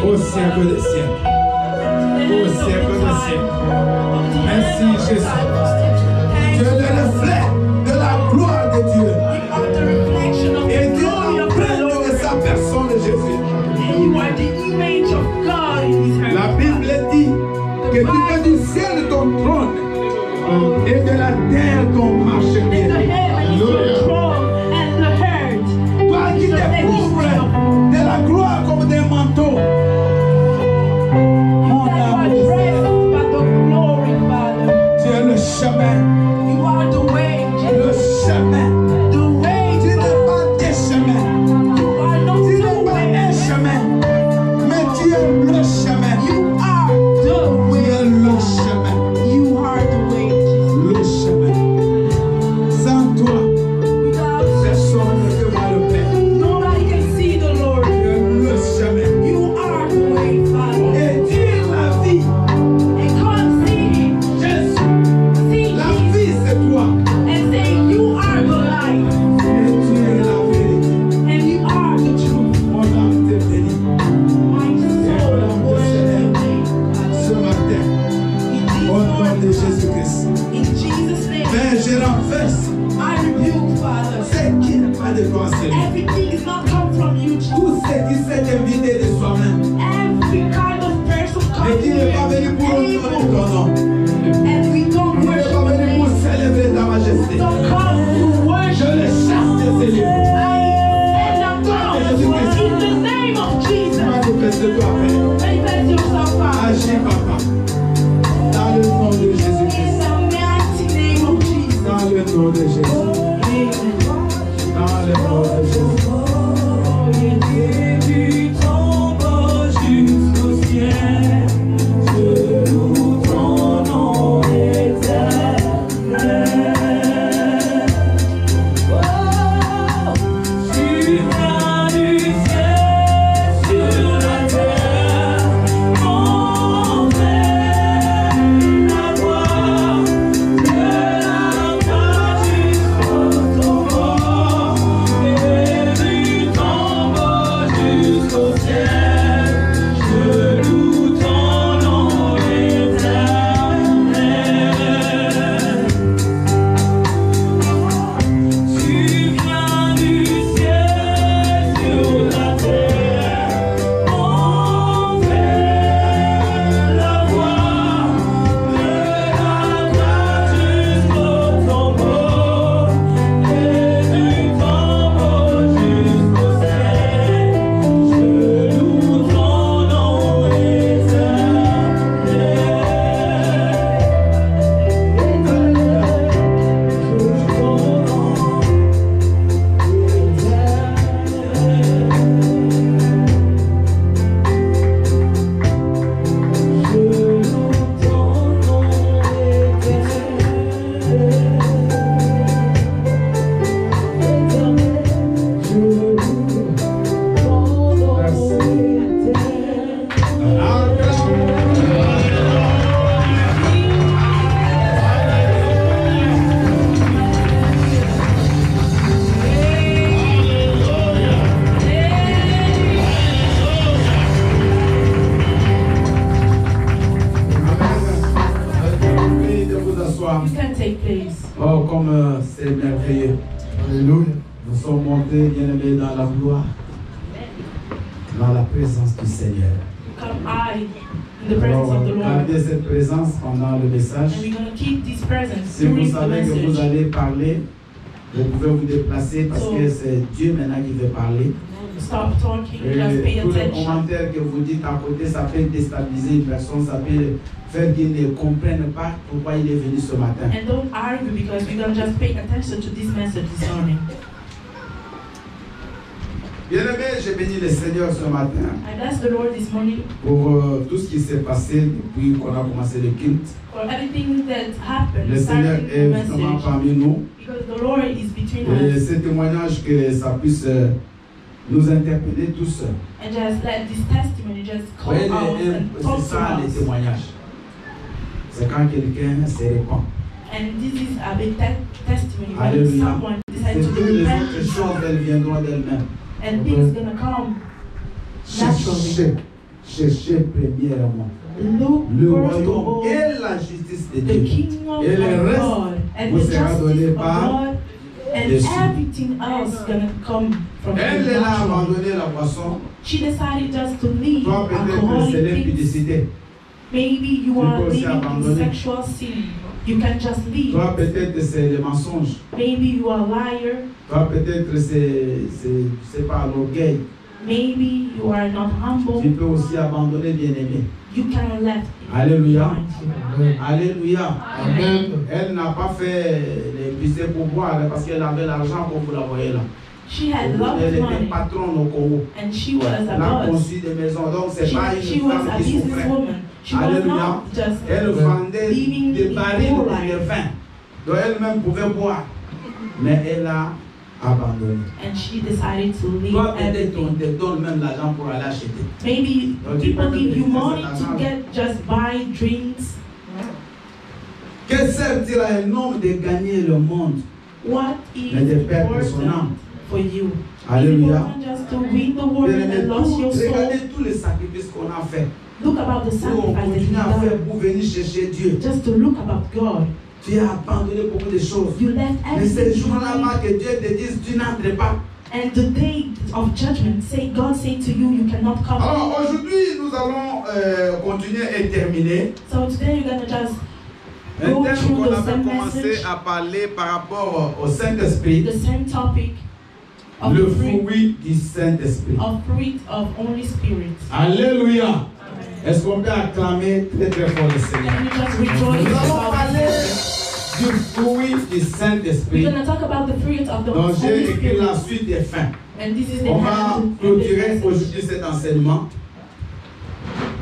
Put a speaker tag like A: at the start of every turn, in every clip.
A: au siècle des siècles. Au siècle des siècles. Merci Jésus. Tu es le reflet de la gloire de Dieu. Et Dieu imprègne de sa personne de Jésus. La Bible dit que tu fais du ciel ton trône et de la terre ton marchepied. Toi qui te couvres de la gloire comme des manteaux. Mon âme, tu es le chef de toi, Seigneur.
B: Everything is not come from you, Jesus.
A: Tout ce qui s'est invité de soi-même.
B: Every kind of person
A: Mais
B: comes
A: qui n'est pas venu pour honorer ton nom.
B: and we don't
A: Qui n'est pas
B: worship
A: venu pour célébrer ta majesté.
B: don't come to worship.
A: Je le chasse de ces lieux.
B: I am down in the name of Jesus.
A: Manifeste-toi, Père.
B: Manifest yourself, Father.
A: Agis, Papa. Dans le nom de Jésus-Christ.
B: In the mighty name of Jesus.
A: Dans le nom de Jésus. Dans le nom de Jésus. Oh, comme c'est merveilleux. Alléluia. Nous sommes montés, bien-aimés, dans la gloire, dans la présence du Seigneur.
B: Come I in the presence of the Lord.
A: Gardez cette présence pendant le message.
B: And we're going to keep this presence
A: Si vous
B: during the
A: savez que vous
B: message.
A: allez parler, vous pouvez vous déplacer parce que c'est Dieu maintenant qui veut parler.
B: Stop talking, just pay
A: Et tous les
B: attention.
A: commentaires que vous dites à côté, ça peut déstabiliser une personne, ça peut faire qu'il ne comprenne pas pourquoi il est venu ce matin.
B: And don't argue because we're going to just pay attention to this message this morning.
A: Bien-aimé, j'ai béni le Seigneur ce matin
B: I bless the Lord this morning
A: pour tout ce qui s'est passé depuis qu'on a commencé le culte.
B: for everything that happened,
A: Le Seigneur
B: starting
A: est
B: the
A: vraiment
B: message.
A: parmi nous.
B: Because the Lord is between
A: Et
B: us.
A: ce témoignage, que ça puisse nous interpeller tous.
B: And just let this testimony just call
A: Voyez,
B: out and
A: c'est
B: talk
A: ça
B: to
A: les
B: us.
A: témoignages. C'est quand quelqu'un se répand.
B: And this is a big testimony when
A: Alléluia.
B: someone
A: C'est
B: decides to
A: toutes les
B: repent
A: autres choses, elles viendront d'elles-mêmes.
B: and things gonna come naturally.
A: Cherchez premièrement
B: Look
A: le
B: first of
A: royaume
B: all
A: et la justice de
B: the
A: Dieu.
B: kingdom
A: Et le
B: of
A: reste
B: God and
A: vous
B: the
A: sera donné
B: justice of
A: par
B: God and
A: dessus.
B: everything else gonna come from
A: Elle
B: Him
A: est là
B: naturally.
A: abandonné la boisson.
B: She decided just to leave
A: Toi, peut-être que c'est
B: alcoholic things.
A: l'impudicité.
B: Maybe you
A: Tu
B: are
A: peux aussi
B: living in
A: abandonner.
B: sexual sin. You can just leave.
A: Toi, peut-être que c'est les mensonges.
B: Maybe you are a liar.
A: Toi, peut-être que c'est pas l'orgueil.
B: Maybe you are not humble.
A: Tu peux aussi abandonner, bien-aimé.
B: You can let
A: Alléluia.
B: behind.
A: Alléluia.
B: Amen.
A: Elle n'a pas fait les pistes pour boire parce qu'elle avait l'argent comme vous la voyez là.
B: She had lots
A: Elle
B: of
A: était
B: money
A: patronne au Congo.
B: and she was
A: Elle a
B: a boss.
A: conçu des maisons. Donc, c'est pas
B: She
A: une
B: was
A: femme
B: a
A: qui souffrait.
B: businesswoman. She was
A: Alléluia.
B: not just
A: Elle vendait
B: living
A: des
B: in
A: barils
B: poor
A: de
B: life.
A: vin. Donc, elle-même pouvait boire. Mais elle a abandonné.
B: And she decided to leave
A: Toi, peut-être on
B: everything.
A: te donne même l'argent pour aller acheter.
B: Maybe
A: Donc, tu
B: people
A: peux
B: give you
A: utiliser
B: money
A: cet
B: to
A: argent.
B: get just buy drinks.
A: Que sert-il à un homme de gagner le monde?
B: What is
A: Mais de perdre son âme.
B: important for you?
A: Alléluia.
B: Is it important just to win the world
A: Bien-aimé,
B: and lose your soul?
A: regardez tous les sacrifices qu'on a fait.
B: Look about the
A: Nous, on
B: sacrifice that
A: continue
B: you
A: à faire
B: done.
A: pour venir chercher Dieu.
B: Just to look about God.
A: Tu as abandonné beaucoup de choses.
B: You left
A: Mais ce
B: everything
A: jour-là,
B: behind.
A: que Dieu te dise, tu n'entres pas.
B: And the day of judgment, God said to you, you cannot come.
A: Alors aujourd'hui, nous allons continuer et terminer.
B: So today you're gonna just
A: Un
B: go
A: thème
B: through
A: qu'on
B: the
A: avait
B: same
A: commencé
B: message,
A: à parler par rapport au Saint-Esprit,
B: the same topic of
A: le
B: the fruit
A: fruit du Saint-Esprit.
B: of Holy Spirit.
A: Alléluia. Est-ce qu'on peut acclamer très très fort le Seigneur?
B: Can we just rejoice
A: Nous allons
B: about
A: parler
B: it?
A: du fruit du Saint-Esprit.
B: We're gonna talk about the fruit of the
A: Donc j'ai
B: Holy
A: écrit
B: Spirit.
A: la suite des fins.
B: And this is the
A: On va
B: hand and
A: clôturer
B: the message.
A: aujourd'hui cet enseignement.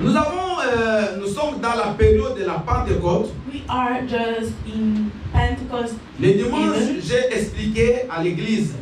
A: Nous sommes dans la période de la Pentecôte.
B: We are just in Pentecost.
A: Le dimanche,
B: even.
A: j'ai expliqué à l'église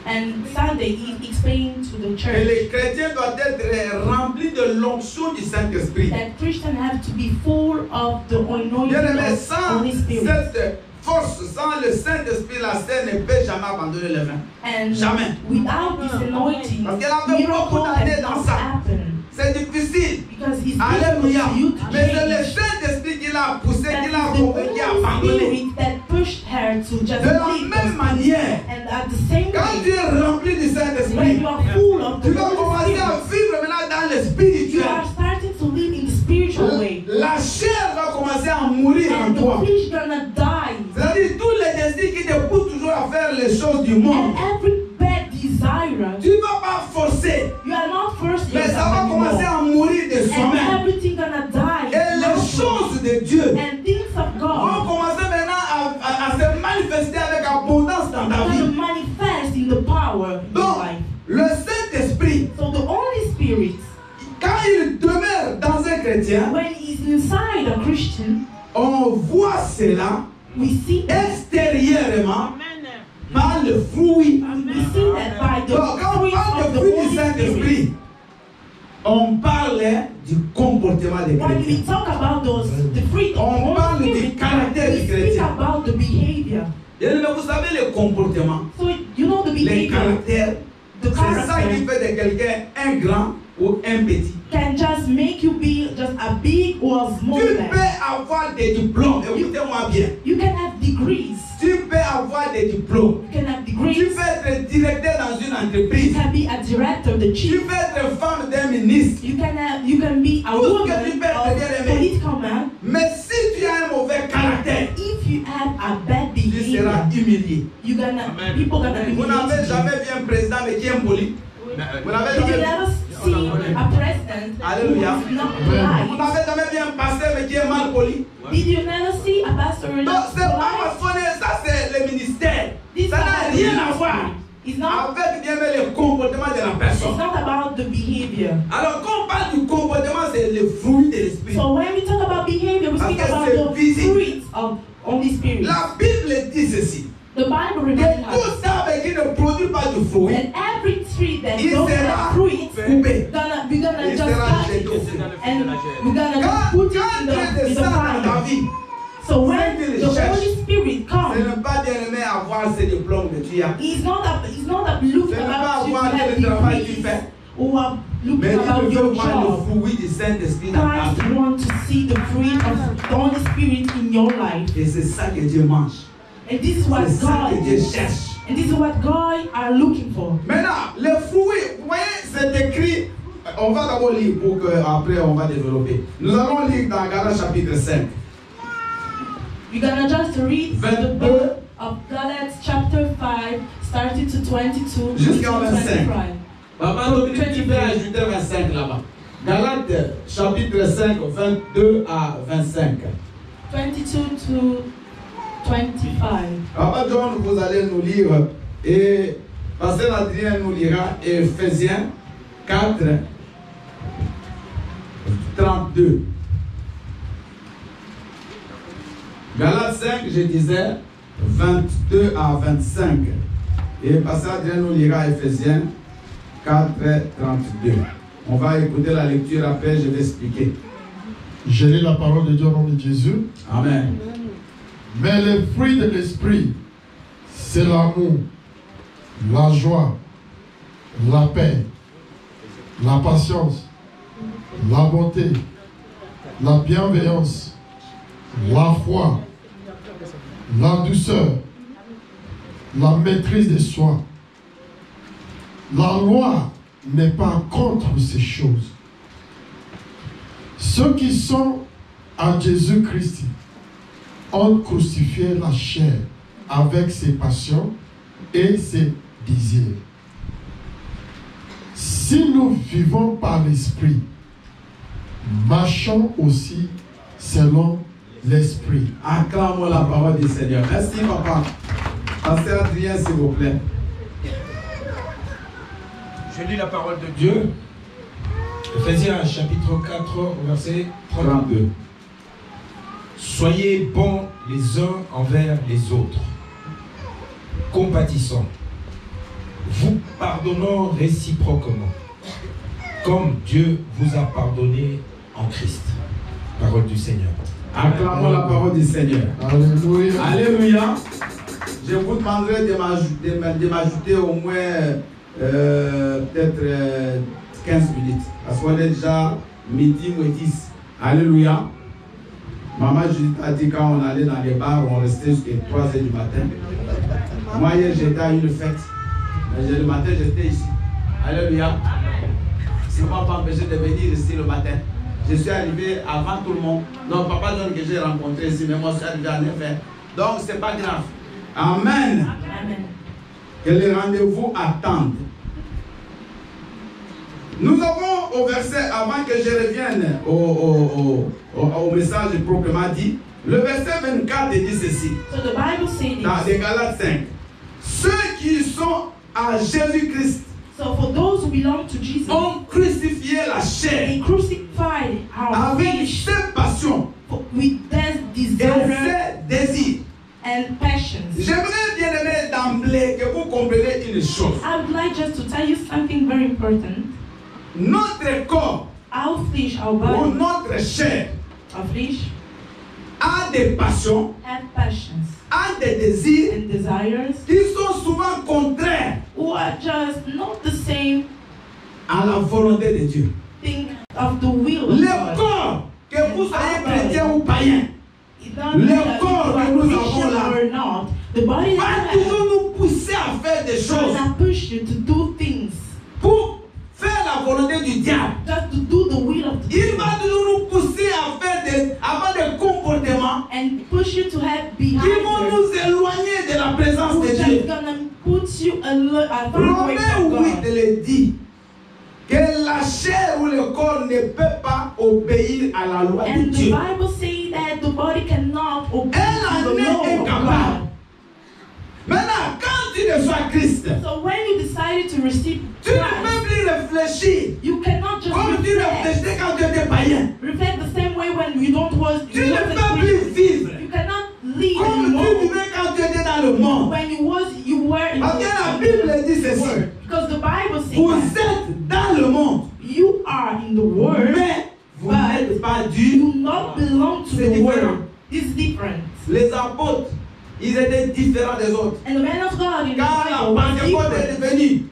B: And Sunday he explained to the
A: que
B: church
A: les chrétiens doivent être remplis de l'onction du Saint-Esprit.
B: that Christians have to be full of the anointing
A: Bien-aimés,
B: of
A: sans
B: Holy Spirit.
A: cette force, sans le Saint-Esprit, la scène ne peut jamais abandonner le vin.
B: And
A: Jamais.
B: without this anointing,
A: Parce qu'elle avait beaucoup
B: miracle
A: d'années dans
B: cannot
A: ça.
B: happen.
A: C'est difficile.
B: Because He's
A: Alléluia.
B: able to you to
A: Mais c'est le
B: change.
A: Saint-Esprit qui l'a poussé,
B: That
A: qui l'a
B: is the
A: convaincu à
B: Holy
A: abandonner.
B: Spirit that pushed her to just
A: De la
B: leave
A: même
B: us.
A: manière,
B: And at the same
A: quand tu
B: way,
A: es rempli du
B: when
A: Saint-Esprit,
B: you are full of
A: tu
B: the
A: vas
B: Holy
A: commencer à
B: Spirit,
A: vivre maintenant dans le
B: you
A: spirituel.
B: are starting to live in the spiritual way.
A: La chair va commencer à mourir en
B: And
A: toi.
B: the flesh gonna die.
A: C'est-à-dire tous les désirs qui te poussent toujours à faire les choses du monde.
B: And every bad desire,
A: Tu ne vas pas forcer,
B: you are not forced
A: mais ça va commencer à mourir de
B: and
A: soi-même.
B: everything gonna die.
A: Et les choses de Dieu
B: And things of
A: vont
B: God
A: commencer maintenant à se manifester avec abondance dans ta
B: gonna
A: vie.
B: manifest in the power in your
A: Donc,
B: life.
A: le Saint-Esprit,
B: So the Holy Spirit,
A: quand il demeure dans un chrétien,
B: when he's inside a Christian,
A: on voit cela
B: we see
A: extérieurement par le fruit.
B: we see that by the
A: Donc, quand on
B: fruit
A: parle
B: of
A: de
B: the
A: fruit du
B: Holy Spirit.
A: Saint-Esprit, on parle du comportement des
B: When we
A: chrétiens.
B: talk about the fruit of the
A: On parle
B: Holy
A: du
B: Spirit,
A: caractère
B: we
A: du
B: speak
A: chrétien.
B: about the behavior.
A: Et vous savez, le comportement,
B: So you know the
A: les
B: behavior,
A: caractères,
B: the
A: c'est ça qui
B: character
A: fait de quelqu'un un grand ou un petit.
B: can just make you be just a big or a small
A: Tu
B: man.
A: peux avoir des diplômes, écoutez-moi bien.
B: You can have degrees.
A: Tu peux avoir des diplômes.
B: You can have
A: Tu
B: degrees.
A: peux être directeur dans une
B: You
A: entreprise.
B: can be a director, the
A: Tu
B: chief.
A: peux être femme d'un ministre.
B: You can be a
A: Tout ce que
B: woman
A: tu peux
B: of
A: être, bien aimé.
B: political man.
A: Mais si tu as un mauvais caractère,
B: If you have a bad
A: tu seras
B: behavior,
A: humilié.
B: you're gonna people gonna
A: Vous n'avez
B: humiliate you.
A: jamais vu un président mais qui est impoli. Vous n'avez
B: Did you
A: jamais vu.
B: never see a president who
A: Alléluia.
B: is not
A: Vous
B: polite?
A: n'avez jamais vu un pasteur mais qui est mal poli.
B: Did you never see a pastor who is
A: Donc
B: not
A: c'est pas parce
B: polite?
A: qu'on est, ça c'est le ministère.
B: This
A: Ça n'a
B: is
A: rien à voir
B: It's not.
A: avec bien aimé, le comportement de la
B: It's
A: personne.
B: not about the behavior.
A: Alors quand on parle du comportement, c'est le fruit de l'esprit.
B: So when we talk about behavior, we speak
A: Parce que
B: about
A: c'est
B: the
A: visible.
B: fruits of Holy Spirit.
A: La Bible dit ceci.
B: The Bible
A: Que
B: reminds us
A: tout ça avec qui ne produit pas de fruit,
B: that every tree that
A: il
B: don't
A: sera
B: have fruit,
A: coupé.
B: we're gonna
A: Il
B: just
A: sera
B: cut
A: jeté
B: it
A: au feu.
B: and we're gonna just
A: Quand
B: put it
A: Dieu
B: in the
A: descend dans ta
B: fire.
A: vie,
B: So when
A: Saint-Esprit
B: the
A: cherche.
B: Holy Spirit
A: ce
B: comes,
A: n'est pas bien aimé avoir ces diplômes que tu as.
B: He's not looking
A: Ce n'est pas
B: about you to
A: avoir
B: have
A: le travail que tu
B: degrees
A: fais.
B: or
A: Mais
B: looking
A: il
B: about
A: veut
B: your
A: voir
B: job.
A: le fruit du Saint-Esprit dans ta
B: Christ
A: vie.
B: wants to see the fruit of the Holy Spirit in your life.
A: Et c'est ça que Dieu mange.
B: And this is what
A: C'est ça que Dieu
B: God
A: cherche.
B: and this is what God are looking for.
A: Maintenant, le fruit, vous voyez, c'est écrit. On va d'abord lire pour que après on va développer. Nous allons lire dans Galates chapitre 5.
B: We're gonna just read the
A: 22.
B: book of Galatians chapter 5, starting to 22
A: Jusqu'à
B: to
A: 25.
B: 25.
A: Papa, tu peux ajouter 25 là-bas. Galates chapitre 5, 22 à 25.
B: 22 to 25.
A: Papa John, vous allez nous lire et Pasteur Adrien nous lira Ephésiens 4, 32. Galates 5, je disais 22 à 25. Et Pasteur Adrien nous lira Ephésiens 4, 32. On va écouter la lecture, après je vais expliquer.
C: Je lis la parole de Dieu au nom de Jésus.
A: Amen.
C: Mais le fruit de l'esprit, c'est l'amour, la joie, la paix, la patience, la bonté, la bienveillance, la foi, la douceur, la maîtrise de soi. La loi n'est pas contre ces choses. Ceux qui sont à Jésus-Christ ont crucifié la chair avec ses passions et ses désirs. Si nous vivons par l'Esprit, marchons aussi selon l'Esprit.
A: Acclamons la parole du Seigneur. Merci, papa. Pasteur Adrien, s'il vous plaît.
D: Je lis la parole de Dieu. Ephésiens chapitre 4, verset 32. Soyez bons les uns envers les autres, compatissants, vous pardonnant réciproquement, comme Dieu vous a pardonné en Christ. Parole du Seigneur.
A: Acclamons la parole du Seigneur.
C: Alléluia.
A: Alléluia. Je vous demanderai de m'ajouter au moins peut-être 15 minutes. Parce qu'on est déjà midi ou 10. Alléluia. Maman Judith a dit quand on allait dans les bars, on restait jusqu'à 3h du matin. Moi hier j'étais à une fête. Mais le matin j'étais ici. Alléluia. Ça ne m'a pas empêché de venir ici le matin. Je suis arrivé avant tout le monde. Non, papa John que j'ai rencontré ici, mais moi je suis arrivé en effet. Donc c'est pas grave. Amen.
B: Amen.
A: Que les rendez-vous attendent. Nous avons au verset, avant que je revienne au message proprement dit, le verset 24 dit ceci.
B: So the Bible says
A: Dans
B: this.
A: les Galates 5. Ceux qui sont à Jésus-Christ
B: So for those who belong to Jesus,
A: ont crucifié la chair
B: they crucified our
A: avec
B: flesh
A: ses passions
B: with their
A: et
B: desire
A: ses désirs.
B: and passions.
A: J'aimerais bien aimer d'emblée que vous compreniez une chose.
B: I would like just to tell you something very important.
A: Notre corps
B: Our flesh, our
A: ou
B: body,
A: notre chair
B: our flesh
A: a des passions,
B: have passions
A: a des désirs
B: and desires
A: qui sont souvent contraires
B: who are just not the same
A: à la volonté de Dieu.
B: thing of the will of
A: Le
B: God.
A: corps, que vous soyez chrétien ou païen,
B: It's not
A: le
B: that
A: corps que
B: you
A: nous
B: are
A: avons
B: Christian
A: là
B: or not. The body
A: va
B: that
A: toujours nous pousser à faire des choses
B: will push you to do things,
A: pour faire la volonté du diable.
B: just to do the will of the
A: Il
B: devil,
A: va toujours nous pousser à avoir des comportements
B: and push you to have
A: qui vont
B: behavior
A: nous éloigner de la présence
B: who's
A: de
B: just
A: Dieu.
B: gonna put you a far away from
A: Romains 8
B: God.
A: le dit que la chair ou le corps ne peut pas obéir à la loi de
B: And the
A: Dieu.
B: Bible says that the body cannot obey
A: Elle
B: to
A: en
B: the
A: est
B: law of
A: incapable.
B: God.
A: Maintenant, quand tu reçois Christ,
B: So when you decided to receive
A: tu ne
B: Christ,
A: peux plus réfléchir
B: you cannot just
A: comme tu réfléchissais quand tu étais païen.
B: reflect the same way when you don't was
A: Tu
B: you
A: ne
B: wasn't
A: peux plus
B: Christian.
A: vivre
B: You cannot live
A: comme tu
B: anymore
A: vivais quand tu étais dans le monde.
B: when you were in
A: Parce que la
B: the
A: Bible dit ceci.
B: world. Because the Bible says
A: Vous
B: that
A: êtes dans le monde,
B: you are in the world,
A: mais vous
B: but
A: n'êtes pas
B: you
A: du.
B: do not belong to
A: C'est
B: the
A: différent.
B: world. It's different.
A: Les apôtres, ils étaient différents des autres.
B: And the man of God in the
A: Quand la
B: Bible was
A: Pentecôte
B: different.
A: est venue,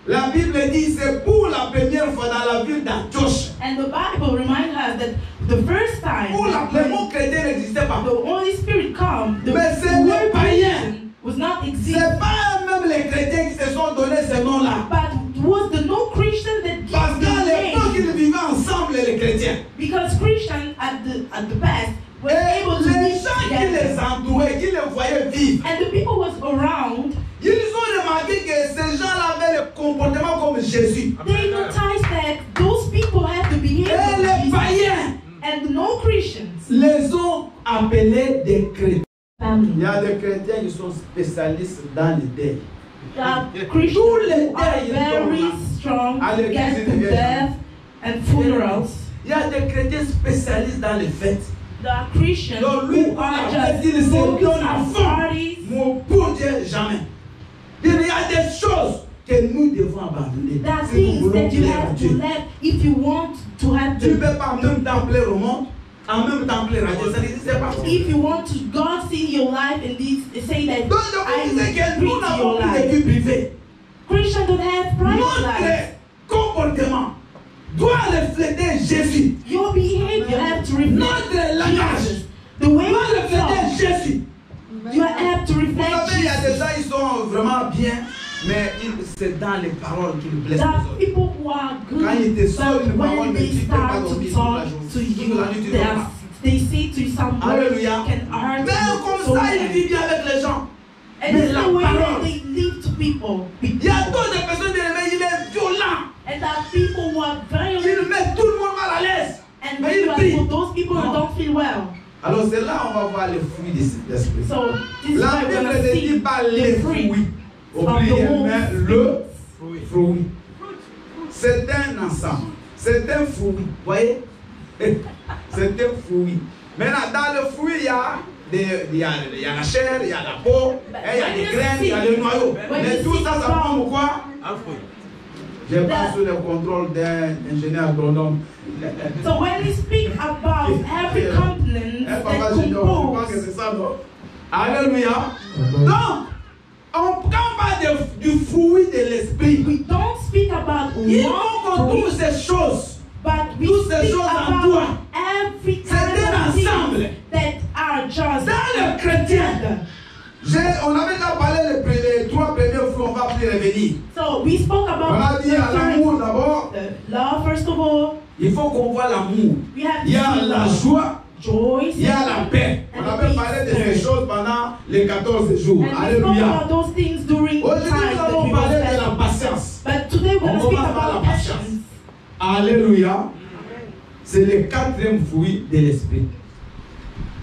A: la Bible dit c'est pour la première fois dans la ville d'Antioche.
B: And the Bible reminds us that the first time
A: Où
B: that
A: le mot chrétien n'existait pas.
B: the Holy Spirit come, the
A: Mais c'est
B: word
A: les païens.
B: Christian was not existing.
A: C'est pas même les chrétiens qui se sont donné ce nom-là.
B: But it was the no Christian that
A: Parce
B: gave
A: qu'à
B: the
A: l'époque,
B: name.
A: ils vivaient ensemble, les chrétiens.
B: Because Christians at the past were
A: Et
B: able to
A: les
B: live
A: gens qui les
B: together.
A: entouraient, qui les voyaient vivre,
B: And the people was around,
A: ils ont remarqué que ces gens-là avaient le comportement comme Jésus.
B: they noticed that those people had the behavior
A: Et
B: of
A: les
B: Jesus.
A: païens
B: And the no Christians
A: les ont appelés des chrétiens. Il
B: family.
A: y a des chrétiens qui sont spécialistes dans les deuils.
B: Christians
A: Tous les
B: who are
A: deuils
B: very
A: sont
B: strong
A: à l'église
B: against
A: de Dieu.
B: death and funerals.
A: Il y a des chrétiens spécialistes dans les fêtes.
B: There are Christians
A: Donc lui,
B: who are
A: il a dit,
B: just
A: il se
B: focused
A: donne à
B: on
A: fond.
B: parties.
A: Mon bon Dieu, jamais. Il y a des choses que nous devons abandonner.
B: There are
A: Si nous
B: things
A: voulons
B: that you
A: plaire à
B: have to
A: Dieu.
B: let if you want to have
A: Tu ne
B: the
A: peux pas en même temps plaire au monde, en même temps plaire à Dieu. Ça n'existe pas.
B: if you want to God see your life and this say that
A: Donc je
B: I
A: vous disais que nous
B: treat
A: n'avons
B: your
A: plus de
B: life.
A: vie privée.
B: Christians don't have private lives.
A: Notre comportement doit refléter Jésus.
B: Your behavior have to reflect
A: Notre langage
B: Jesus. The way
A: doit
B: you talk,
A: refléter Jésus.
B: you have to
A: Vous
B: reflect
A: savez, il y a des
B: Jesus.
A: gens, ils sont vraiment bien,
E: Mais c'est dans les paroles qui le blessent
B: There are
E: les autres.
B: people who are
E: Quand il
B: good,
E: te sort une
B: but
E: parole,
B: when
E: mais
B: they
E: tu ne peux pas
B: start to
E: dormir toute la
B: talk
E: journée.
B: to
E: Toute
B: you,
E: la nuit, tu dors pas.
B: they say to you some words
E: Alléluia.
B: can hurt
E: Mais
B: you
E: comme
B: so
E: ça, il
B: bad.
E: vit bien avec les gens.
B: And
E: Mais
B: it's
E: la
B: the way
E: parole.
B: that they live to people.
E: Il y a d'autres personnes qui il est violent.
B: And there are people who are
E: Il
B: violent.
E: met tout le monde mal à l'aise.
B: And
E: Mais
B: when you
E: il
B: are
E: prie.
B: for those people who
E: Non.
B: don't feel well.
E: Alors c'est là on va voir les fruits de cet esprit.
B: So this is
E: La
B: why we're
E: Bible
B: going
E: ne
B: to
E: dit
B: see
E: pas
B: the
E: les
B: fruit
E: fruits au
B: of the
E: pluriel,
B: whole
E: mais le fruit. C'est un ensemble. C'est un fruit. Vous voyez? C'est un fruit. Maintenant, dans le fruit, il y a la chair, il y a la peau, et il y a les graines, il y a le noyau. Mais tout ça, ça prend quoi? Un fruit. Je passe sous le contrôle d'un ingénieur agronome.
B: So when we speak about every component that
E: Papa Junior, je pense que
B: compose,
E: c'est ça, non? Alléluia. Donc, quand on parle du fruit de l'esprit,
B: we don't speak about
E: il faut qu'on
B: one
E: trouve
B: fruit,
E: ces choses.
B: but we
E: toutes ces
B: speak
E: choses en toi.
B: about every
E: C'est un
B: kind of
E: ensemble.
B: things that are just
E: Dans le chrétien,
B: together.
E: on avait déjà parlé les trois premiers fruits, on va plus revenir.
B: So we spoke
E: On
B: about
E: a dit à l'amour d'abord,
B: the love first of all.
E: il faut qu'on voit l'amour.
B: We have
E: Il y a
B: to
E: la
B: see
E: joie,
B: joy,
E: il y a la paix. On avait parlé de ces choses pendant les 14 jours.
B: and we spoke
E: Alléluia.
B: about those things during the
E: Aujourd'hui,
B: time
E: nous
B: that
E: allons
B: we were
E: parler de la
B: spending.
E: patience.
B: But today we're
E: On
B: going to speak
E: commence par la
B: about
E: patience.
B: patience.
E: Alléluia. C'est le quatrième fruit de l'esprit.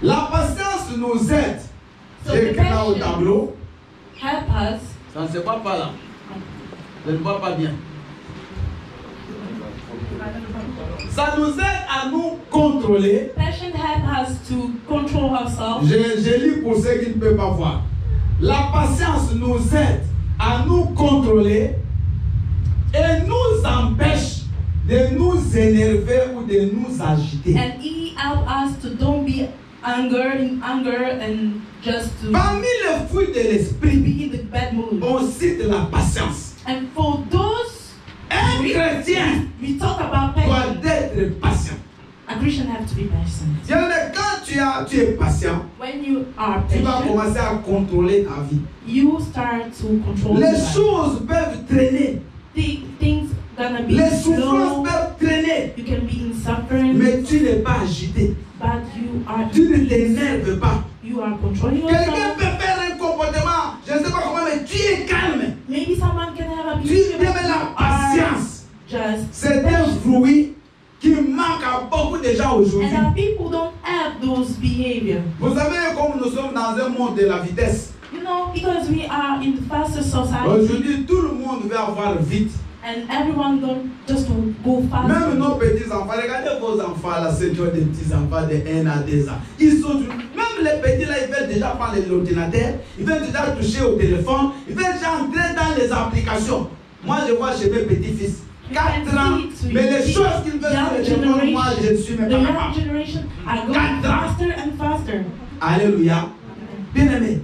E: La patience nous aide.
B: So
E: J'ai
B: the
E: écrit là au
B: patience
E: tableau.
B: help us.
E: Ça ne se voit pas là. Je ne vois pas bien. Ça nous aide à nous contrôler.
B: Patience help us to control ourselves.
E: Je lis pour ceux qui ne peuvent pas voir. La patience nous aide à nous contrôler et nous empêche de nous énerver ou de nous agiter.
B: And he help us to don't be anger and just to
E: Parmi les fruits de l'esprit,
B: be in the bad mood.
E: on cite la patience.
B: And for those,
E: Un chrétien
B: we talk about
E: doit
B: patience.
E: être patient.
B: A Christian have to be patient.
E: Quand tu es patient,
B: When you are
E: tu vas
B: patient,
E: commencer à contrôler ta vie.
B: you start to control
E: Les
B: your life.
E: choses peuvent traîner.
B: Things gonna be
E: Les souffrances
B: slow.
E: peuvent traîner.
B: You can be in suffering,
E: Mais tu n'es pas agité.
B: but you are
E: Tu ne
B: in peace.
E: t'énerves pas.
B: You are controlling
E: Quelqu'un
B: yourself.
E: peut faire un comportement, je ne sais pas comment, mais tu es calme.
B: Maybe someone can have a
E: Tu
B: behavior, but
E: aimes la
B: you are
E: patience.
B: just
E: C'est un
B: patient.
E: fruit qui manque à beaucoup de gens aujourd'hui.
B: And our people don't have those behavior.
E: Vous savez, comme nous sommes dans un monde de la vitesse,
B: You know, because we are in the faster society,
E: aujourd'hui tout le monde veut avoir vite.
B: and everyone don't just to go faster.
E: Même nos petits-enfants, regardez vos enfants là, ceux qui ont des petits-enfants de 1 à 2 ans. Ils sont, même les petits là, ils veulent déjà prendre l'ordinateur, ils veulent déjà toucher au téléphone, ils veulent déjà entrer dans les applications. Moi, je vois chez mes petits-fils, 4 ans, mais les choses qu'ils veulent sur le téléphone, moi, je ne suis même
B: The
E: pas
B: young
E: capable.
B: generation are going
E: 4 ans.
B: faster and faster.
E: Alléluia. Bien aimé,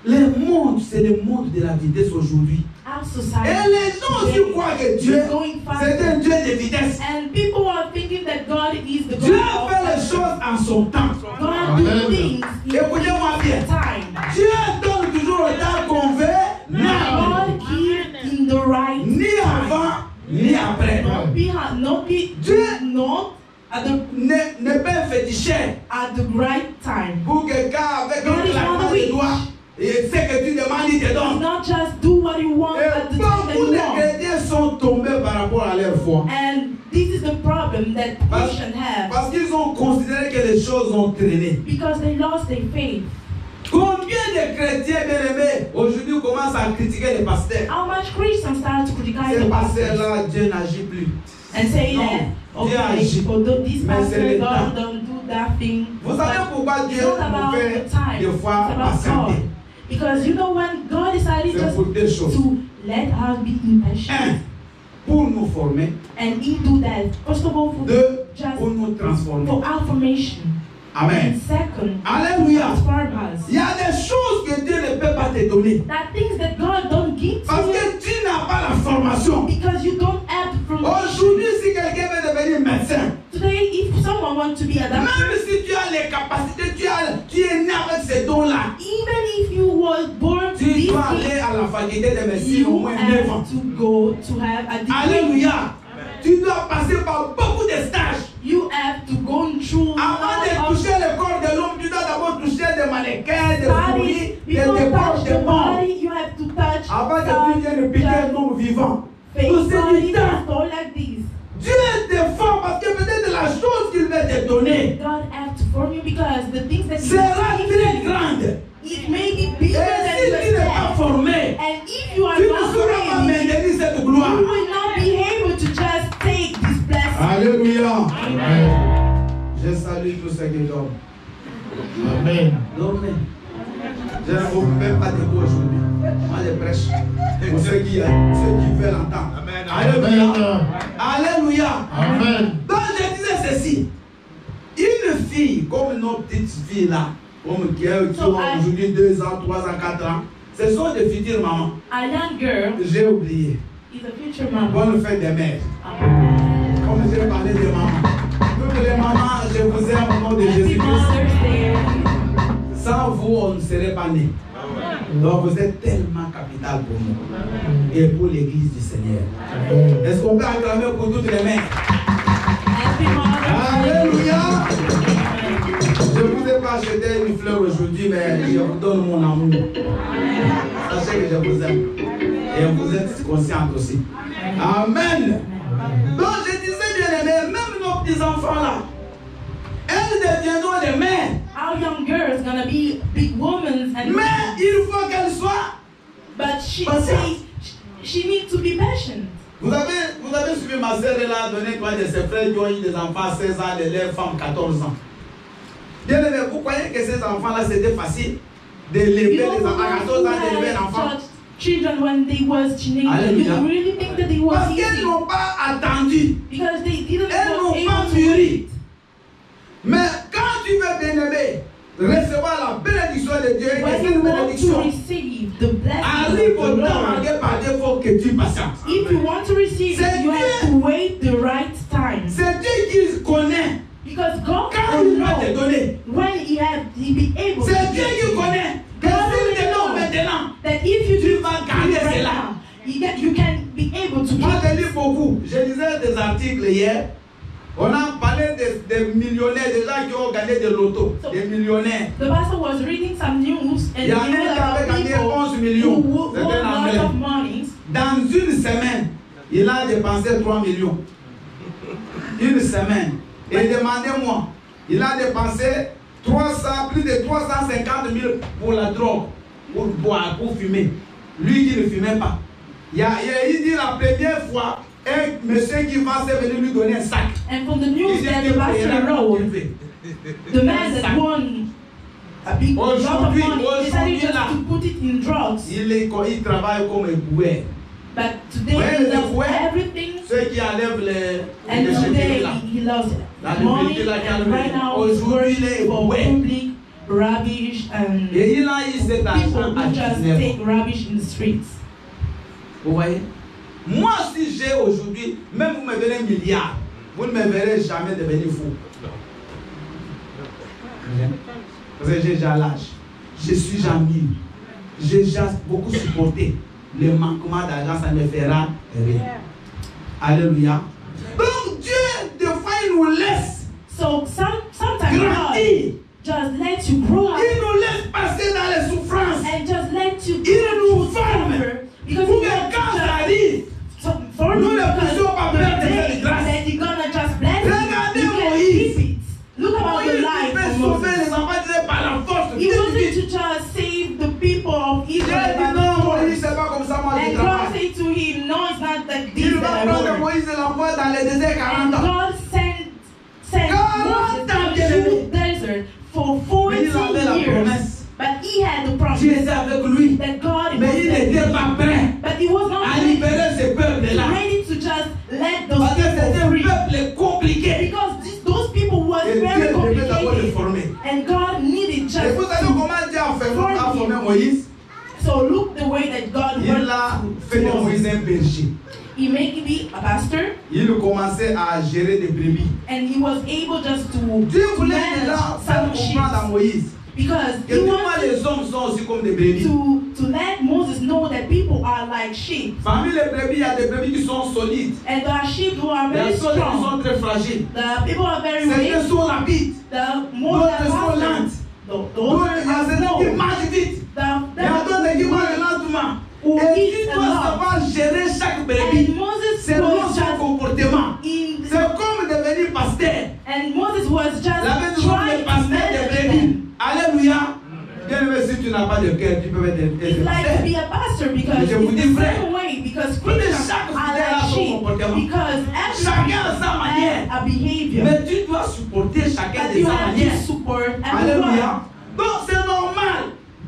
E: le monde, c'est le monde de la vitesse aujourd'hui.
B: Our society
E: Et les gens aussi
B: today
E: croient que Dieu,
B: is going
E: c'est un
B: faster.
E: Dieu de vitesse.
B: And people are thinking that God is the
E: Dieu
B: God
E: fait les
B: of
E: choses en son temps.
B: God
C: Amen.
B: do things in
E: Écoutez-moi bien.
B: time.
E: Dieu donne toujours le temps qu'on veut,
B: God give in the right
E: ni
B: time.
E: avant, ni après.
B: Not behind, not be,
E: Dieu-
B: not at the
E: Ne pas féticheur
B: at the right time.
E: pour que quelqu'un avec
B: God
E: un
B: is
E: claquement
B: not
E: de
B: weak.
E: doigts, et ce que tu demandes, il te
B: It's
E: donne.
B: not just do what you want at
E: Et
B: the time that
E: beaucoup
B: you
E: de
B: want.
E: chrétiens sont tombés par rapport à leur foi.
B: And this is the problem that
E: Parce,
B: Christians have,
E: parce qu'ils ont considéré que les choses ont traîné.
B: because they lost their faith.
E: Combien de chrétiens bien-aimés aujourd'hui commencent à critiquer les pasteurs?
B: How much Christians start to criticize
E: Ces
B: the pastors
E: pasteurs-là, Dieu n'agit plus.
B: and say
E: Non,
B: that,
E: Dieu
B: okay,
E: agit.
B: for this
E: Mais c'est le
B: pastor,
E: temps.
B: God don't do that thing.
E: Vous savez
B: But
E: pourquoi
B: it's
E: Dieu
B: not
E: nous
B: about
E: fait
B: the time.
E: des fois
B: It's about
E: patienter?
B: God. Because you know when God decided
E: C'est
B: just
E: pour deux choses.
B: to let us be impatient,
E: Un, pour nous former.
B: and He do that. First of all, for
E: Deux,
B: just
E: pour nous transformer.
B: for our formation.
E: Amen.
B: And second,
E: Alléluia.
B: transform us.
E: Il y a des choses que Dieu ne peut pas te donner.
B: That things that God don't give
E: Parce
B: to you
E: que tu n'as pas la formation.
B: because you don't have the formation.
E: Aujourd'hui, si quelqu'un veut devenir médecin,
B: Today, if someone wants to be a doctor,
E: même si tu as les capacités, tu es né avec ces dons-là,
B: even if you were born to
E: tu
B: this
E: dois
B: gift,
E: aller à la faculté de médecine au
B: You
E: moins 9 ans.
B: have to go to have a degree.
E: Alléluia. Tu dois passer par beaucoup de stages.
B: You have to go through
E: Avant de toucher le corps de l'homme, tu dois d'abord toucher des mannequins, des
B: body.
E: fruits, des
B: Before
E: proches,
B: touch
E: des
B: the
E: morts.
B: body, you have to touch
E: Avant que tu viennes piquer un homme vivant. Tout c'est
B: body
E: du temps.
B: go like this.
E: Dieu te forme parce que peut-être la chose qu'il va te donner
B: God have to form you because the things that
E: sera
B: He
E: très
B: gives you,
E: grande.
B: it may be
E: Et
B: bigger than
E: si
B: you
E: tu n'es pas
B: expect.
E: formé,
B: And if you are
E: tu ne
B: not
E: sauras pas
B: ready,
E: maintenir cette gloire.
B: you will not be able to just take this blessing.
E: Alléluia.
C: Amen.
E: Je salue tous ceux qui dorment.
C: Amen.
E: Dormez. Je ne vous même pas de vous aujourd'hui. Moi je prêche pour ceux qui veulent entendre. Alléluia. Alléluia.
C: Amen.
E: Donc je disais ceci. Une fille comme nos petites filles là, comme qui ont aujourd'hui 2 ans, 3 ans, 4 ans, ce sont des futures mamans.
B: A young girl
E: J'ai oublié.
B: is a future mom.
E: Bonne fête des mères. Comme j'ai parlé de maman. Toutes les mamans, je vous aime au nom de
B: Happy
E: Jésus-Christ.
B: Mother's Day.
E: Sans vous, on ne serait pas né. Donc vous êtes tellement capital pour nous et pour l'église du Seigneur. Est-ce qu'on peut acclamer pour toutes les mères?
B: Happy Mother's Day.
E: Alléluia! Je ne vous ai pas acheté une fleur aujourd'hui, mais je vous donne mon amour. Sachez que je vous aime. Et vous êtes consciente aussi. Amen. Donc je disais bien aimé, même nos petits enfants là, elles deviendront des mères.
B: Our young girl is gonna be big women, and
E: Mais il faut qu'elles soient.
B: but she
E: Patient.
B: says she needs to be patient.
E: Vous avez suivi ma sœur, elle a donné quoi de ses frères qui ont eu des enfants à 16 ans, de leurs femmes 14 ans. Bien aimé, vous croyez que ces enfants-là c'était facile d'élever
B: You
E: les
B: don't
E: enfants à 14 ans, d'élever un
B: know
E: enfant?
B: such children when they was teenagers.
E: Alléluia.
B: You really think that they was
E: Parce qu'elles
B: easy
E: n'ont pas attendu.
B: because they didn't
E: Elles n'ont
B: was
E: pas
B: able to
E: mûri.
B: wait.
E: Mais quand tu veux bien aimer, recevoir la bénédiction de Dieu, et que
B: When
E: cette
B: you want to
E: bénédiction
B: receive the blessing
E: arrive
B: of
E: au
B: the
E: temps
B: Lord,
E: marqué par Dieu, il faut que tu patientes.
B: if you want to receive
E: C'est
B: it, you have
E: Dieu.
B: to wait the right time.
E: C'est Dieu qui connaît
B: Because God
E: quand
B: will
E: il va te
B: know
E: donner.
B: when He be able to
E: C'est Dieu
B: bless
E: qui
B: you.
E: connaît que
B: God
E: s'il
B: will
E: te donne
B: know
E: maintenant,
B: that if you
E: tu
B: do
E: vas
B: it
E: garder
B: right
E: cela.
B: now, you can be able to
E: Moi,
B: keep
E: je lis beaucoup. Je lisais des articles hier. On a parlé des millionnaires, des gens qui ont gagné des lotos, des millionnaires.
B: The pastor was reading some news and
E: Il y en a
B: he knew
E: qui avait
B: about
E: gagné
B: people
E: 11
B: who
E: millions.
B: won
E: C'était un
B: lots
E: Anglais.
B: of money.
E: Dans une semaine, il a dépensé 3 millions. Une semaine. Et demandez-moi, il a dépensé plus de 350 000 pour la drogue, pour boire, pour fumer. Lui qui ne fumait pas. Il dit la première fois, un monsieur qui va se venir lui donner un sac.
B: And from the
E: Il
B: news
E: dit
B: that
E: qu'il
B: the pastor
E: payera quand
B: wrote,
E: il veut.
B: the man that won a big lot of
E: Aujourd'hui,
B: money decided just
E: là,
B: to put it in drugs.
E: il travaille comme un bouet.
B: But today
E: Ouais,
B: he
E: le
B: lost
E: fouet.
B: everything,
E: Ceux qui enlèvent les
B: and today
E: chemises là.
B: he lost
E: Là,
B: money,
E: depuis là,
B: and right now he's
E: aujourd'hui, il est
B: working for
E: bouet.
B: public rubbish and
E: Et il a eu cet argent
B: people
E: à
B: who just
E: 19 ans.
B: take rubbish in the streets.
E: Vous voyez? Moi, si j'ai aujourd'hui, même vous me donnez 1 milliard, vous ne me verrez jamais devenir fou. Parce que j'ai déjà l'âge. Je suis déjà mis. J'ai déjà beaucoup supporté. Le manquement d'argent, ça ne me fera rien. Alléluia. Donc Dieu, des fois, il nous laisse
B: So sometimes God
E: grandir.
B: just let you grow up
E: Il nous laisse passer dans les souffrances.
B: and just let you
E: Il nous
B: go
E: forme.
B: suffer because
E: Pour
B: he
E: que
B: wants
E: quand
B: to
E: ça
B: just
E: arrive,
B: for
E: nous
B: you
E: ne
B: because
E: puissions pas
B: the
E: perdre
B: day
E: cette grâce.
B: that you're gonna just bless
E: Regardez
B: you, you can
E: Moïse.
B: keep it. Look about the
E: Moïse
B: life
E: pouvait
B: of
E: sauver les
B: Moses.
E: enfants d'Israël par la force.
B: He
E: Vite,
B: wanted
E: vite.
B: to just save the people of
E: J'ai
B: Israel
E: dit
B: by
E: non,
B: the
E: Moïse,
B: force.
E: c'est pas comme ça, moi je
B: And God
E: travaille.
B: said to him, no, it's not like this
E: Il va
B: that I
E: prendre
B: work.
E: Moïse et l'envoie dans le désert 40
B: And
E: ans.
B: God sent
E: 40
B: Moses
E: ans,
B: to the desert for 40
E: Mais il avait la
B: years.
E: promesse.
B: But he had the promise
E: Dieu était avec lui.
B: that God
E: Mais
B: was
E: il
B: there.
E: n'était pas prêt
B: But he was not
E: à libérer ce peuple-là.
B: ready to just let those
E: Parce que
B: people
E: c'était un
B: free.
E: peuple compliqué.
B: Because those people were
E: Et Dieu
B: very
E: devait d'abord le
B: complicated.
E: former.
B: And God needed
E: Et
B: just
E: vous savez
B: to.
E: comment Dieu a formé Moïse?
B: So look the way that God
E: Il
B: worked
E: a fait
B: to
E: de Moïse
B: Moses.
E: un berger.
B: He made him be a pastor,
E: Il commençait à gérer des brebis.
B: and he was able just to
E: Dieu voulait
B: manage
E: déjà faire
B: some sheep.
E: comprendre à Moïse
B: Because
E: Et
B: he
E: puis moi,
B: wanted
E: les hommes sont aussi comme des brebis.
B: to let Moses know that people are like sheep.
E: Parmi les brebis, il y a des brebis qui sont solides.
B: And there are sheep who are
E: Il y a
B: very
E: des choses qui
B: strong.
E: sont très fragiles.
B: The people are very
E: Certains
B: weak.
E: sont rapides.
B: The more
E: D'autres
B: the
E: sont
B: faster,
E: lentes.
B: those
E: Donc, il y a
B: are
E: certains qui
B: slow.
E: marchent vite. Il y a d'autres qui marchent lentement.
B: Who
E: Et
B: eat
E: tu
B: a
E: dois
B: lot.
E: savoir gérer chaque
B: And
E: brebis
B: Moses
E: selon
B: was
E: son
B: just
E: comportement.
B: in,
E: C'est comme devenir pasteur.
B: and Moses was just
E: La même chose le
B: trying to
E: pasteur des
B: manage
E: brebis.
B: them.
E: Alléluia. Bien aimé, si tu n'as pas de cœur, tu peux être
B: It's like to
E: pasteur.
B: be a pastor because
E: Mais
B: it's
E: je vous
B: the
E: dis, frère,
B: same way because
E: prenez
B: Christians
E: chaque
B: are
E: fidèle à
B: like
E: son
B: sheep
E: comportement.
B: because
E: Chacun a
B: everyone
E: sa manière.
B: has a behavior.
E: Mais tu dois supporter chacun
B: But
E: de
B: you
E: sa
B: have
E: manière.
B: to support
E: Alléluia.
B: everyone.
E: Donc c'est normal.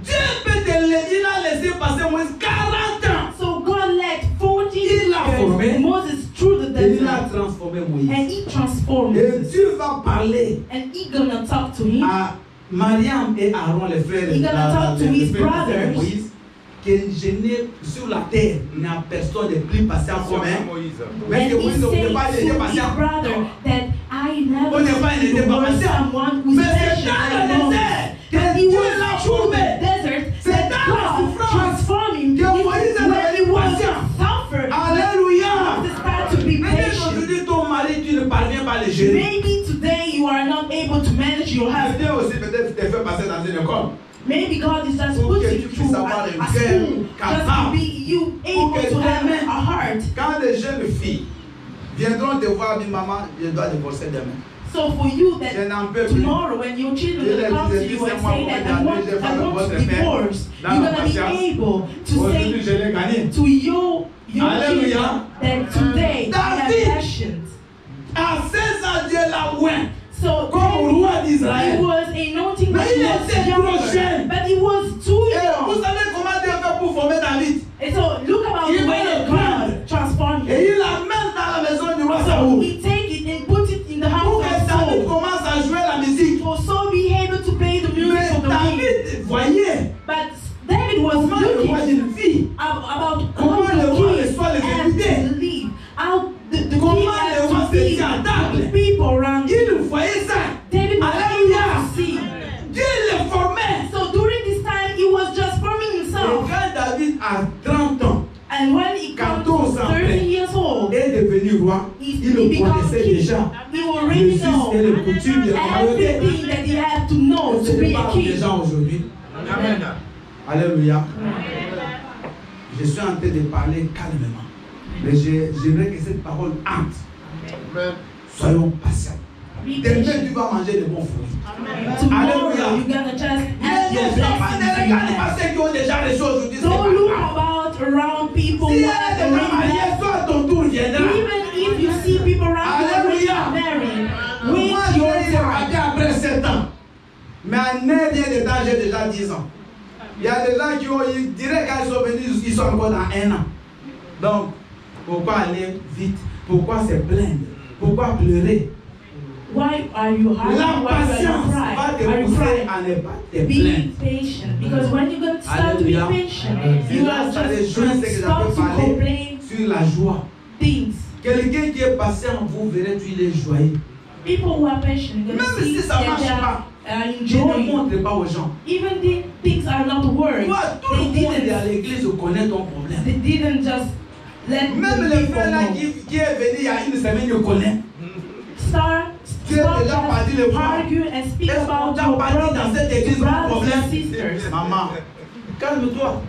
E: Dieu peut te il a laissé passer moins 40 ans.
B: So God led 40
E: Il l'a formé.
B: years Moses through the
E: Et il a
B: desert
E: transformé Moïse.
B: and he transformed
E: Et
B: Moses.
E: tu vas parler
B: And he gonna talk to him.
E: à Mariam et Aaron, les frères
B: He's gonna talk to his brothers.
E: de Moïse, que je n'ai sur la terre, il n'y a personne de plus patient comme
F: Moïse.
E: Mais
B: And
E: que
B: he
E: Moïse
B: said
E: n'est pas
B: to
E: été
B: his
E: patient.
B: brother that I
E: On
B: never
E: n'est pas
B: seen
E: été
B: the word
E: patient.
B: someone who's
E: Mais c'est
B: patient
E: dans
B: like
E: le
B: Moses.
E: désert que
B: That he
E: Dieu
B: was
E: l'a
B: through the
E: formé.
B: desert
E: C'est
B: that
E: dans la
B: God
E: souffrance
B: transformed him.
E: que Moïse
B: When
E: avait
B: he
E: été
B: was
E: patient.
B: suffered,
E: Alléluia.
B: Moses started to be
E: Mais
B: patient.
E: aujourd'hui, ton mari, tu ne parviens pas à le gérer.
B: Maybe today you are not able to manage your husband.
E: Dieu aussi peut-être te fait passer dans une école.
B: Maybe God is just
E: Pour que
B: putting
E: tu
B: you
E: puisses
B: through
E: avoir
B: a
E: un
B: school
E: cœur
B: just
E: capable.
B: to be you
E: Pour que
B: able to have
E: demain,
B: a heart.
E: quand les jeunes filles viendront te voir, dire maman, je dois divorcer demain.
B: So for you
E: Je
B: that
E: n'en peux plus.
B: tomorrow when your children
E: Je
B: will
E: les
B: come to
E: dis,
B: you
E: c'est
B: and
E: moi,
B: say
E: moi,
B: that I want
E: j'ai fait le
B: to
E: votre père
B: divorce,
E: dans
B: you're
E: la
B: going to be
E: patience.
B: able to
E: Aujourd'hui,
B: say
E: je l'ai gagné.
B: to your
E: Alléluia.
B: children that today I have
E: David.
B: patience.
E: À 16 ans, Dieu l'a oint
B: So
E: comme roi
B: he
E: d'Israël.
B: was anointing
E: Mais
B: when
E: il
B: he was
E: était trop jeune.
B: younger, but he was too
E: Et vous
B: young.
E: savez comment Dieu fait pour former David?
B: And so look about
E: Il
B: the
E: va
B: way
E: le
B: that
E: prendre.
B: God transformed him.
E: Et il l'amène dans la maison du roi
B: So
E: Saoul.
B: he take it and put it in the
E: Pour
B: house
E: que
B: of
E: David
B: Saul.
E: commence à jouer la musique.
B: For Saul be able to play the music
E: Mais
B: for the king.
E: David voyait
B: But David was
E: comment le roi
B: looking
E: d'une fille.
B: about
E: Comment
B: how
E: le
B: the
E: roi
B: king
E: reçoit les
B: has
E: invités.
B: to leave. How the
E: Comment
B: king
E: le
B: has
E: roi
B: to
E: se
B: feed
E: tient à table.
B: the people around him.
E: Il voyait ça.
B: David was
E: Alléluia.
B: able to see.
E: Dieu le formait.
B: So during this time, he was just forming
E: Et
B: himself.
E: quand David a 30 ans,
B: And when he got
E: 14 ans
B: 30
E: après,
B: years old,
E: est devenu roi,
B: he
E: il le
B: became
E: connaissait
B: king.
E: déjà.
B: He
E: Les
B: already
E: us
B: know
E: et les coutumes de la royauté.
B: everything that he had to know
E: Ce
B: to
E: n'est
B: be a
E: pas des
B: king.
E: gens aujourd'hui.
F: Amen.
E: Alléluia. Je suis en train de parler calmement. Mais j'aimerais que cette parole entre.
F: Amen.
E: Soyons patients.
B: Be
E: Demain,
B: patient.
E: tu vas manger de bons fruits.
B: Tomorrow,
E: Alléluia.
B: you're gonna just
E: Ne
B: have your
E: regarde pas
B: blessings.
E: ceux qui ont déjà reçu aujourd'hui. c'est
B: Don't
E: pas
B: look
E: grave.
B: about around people
E: Si
B: who
E: elle
B: have
E: est déjà
B: already
E: mariée,
B: married.
E: toi, ton tour viendra.
B: Even if you see people around you already
E: Alléluia.
B: married,
E: Moi,
B: wait
E: je
B: your
E: vais y regarder
B: time.
E: après 7 ans. Mais à 9 d'état, j'ai déjà 10 ans. Il y a des gens qui ont, ils diraient quand ils sont venus, ils sont encore dans 1 an. Donc, pourquoi aller vite? Pourquoi se plaindre? Pourquoi pleurer?
B: Why are you
E: La
B: hiding? Why
E: patience
B: are
E: va
B: you
E: te
B: crying? Are you
E: pousser
B: crying?
E: à ne pas te
B: Be
E: plaindre.
B: patient, because when you're going to start to be
E: Alléluia.
B: patient,
E: Et
B: you
E: là,
B: are
E: ça
B: just
E: rejoint
B: going
E: ce
B: to
E: que
B: start
E: j'avais
B: to
E: parlé
B: complain
E: sur la joie.
B: things.
E: Quelqu'un qui est patient, vous verrez, il est joyeux.
B: People who are patient, you're going
E: Même
B: to see
E: si ça
B: that
E: marche
B: they
E: pas,
B: are
E: Je ne
B: enjoying.
E: montre pas aux gens.
B: Even the things are not working.
E: Toi, tout le
B: They
E: monde est à
B: didn't.
E: l'église connaît ton problème.
B: They didn't just let
E: Même
B: the
E: le
B: people
E: frère là
B: know.
E: qui est venu il y a une semaine, il connaît. Tu es
B: Stop
E: déjà parti le
B: just
E: voir.
B: argue and speak
E: Est-ce qu'on
B: about
E: t'a
B: your
E: parti dans
B: problems
E: cette église
B: to
E: mon
B: brothers
E: problème?
B: and sisters
E: Maman, calme-toi.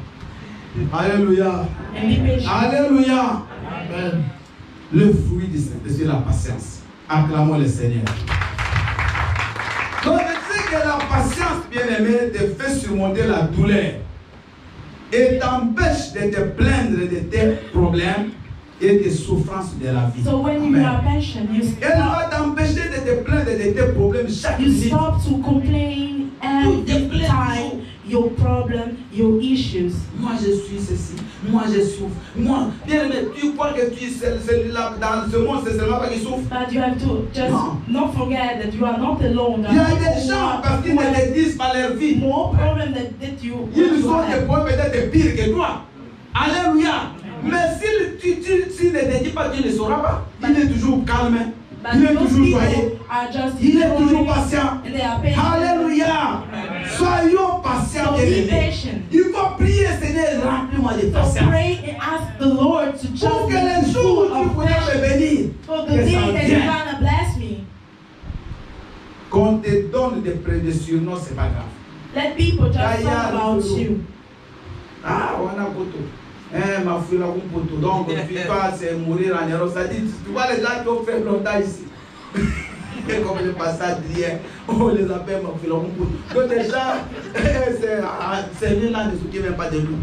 E: Alléluia.
B: and be patient.
E: Alléluia. Amen. Le fruit du Saint-Esprit, c'est la patience. Acclamons le Seigneur. Donc, je sais que la patience, bien-aimé, te fait surmonter la douleur et t'empêche de te plaindre de tes problèmes et des souffrances de la vie.
B: So when you
E: Amen.
B: are patient,
E: Elle va t'empêcher de te plaindre de tes problèmes chaque
B: you
E: minute.
B: stop to complain every time your problem, your issues.
E: Moi je suis ceci, moi je souffre. Moi, bien aimé, tu crois que tu es là dans ce monde, c'est seulement toi qui souffres.
B: But you have to just
E: No.
B: not forget that you are not alone.
E: Il y a des gens parce qu'ils ne le disent pas leur vie.
B: More problem that you
E: Ils ont des
B: have.
E: problèmes peut-être pires que toi. Alléluia. Mais s'il ne te dit pas, tu ne sauras pas. Il est toujours calme.
B: But
E: Il est
B: those
E: toujours
B: people
E: joyeux.
B: are just
E: Il est toujours
B: enjoying
E: patient.
B: and they are patient.
E: Alléluia. Soyons patients,
B: So be
E: bien-aimés.
B: patient.
E: Il faut prier, Seigneur, remplis-moi de
B: So
E: patience.
B: pray and ask the Lord to
E: Pour
B: just
E: que
B: be
E: les jours
B: full
E: où tu
B: of
E: pourras me
B: patience.
E: bénir,
B: For the
E: que
B: day
E: ça
B: that you're
E: vienne.
B: gonna bless me.
E: Qu'on te donne des surnoms, c'est pas grave.
B: Let people just
E: Yeah,
B: talk about
E: yeah.
B: you.
E: Ah, on a poto. Ma fille, là, on poto. Donc, toi, c'est mourir en erreur. Ça dit, tu vois les gens qui ont fait longtemps ici. Comme le passage d'hier, on les appelle ma fille, on poto. Donc, déjà, c'est lui là, ne s'occupe même pas de nous.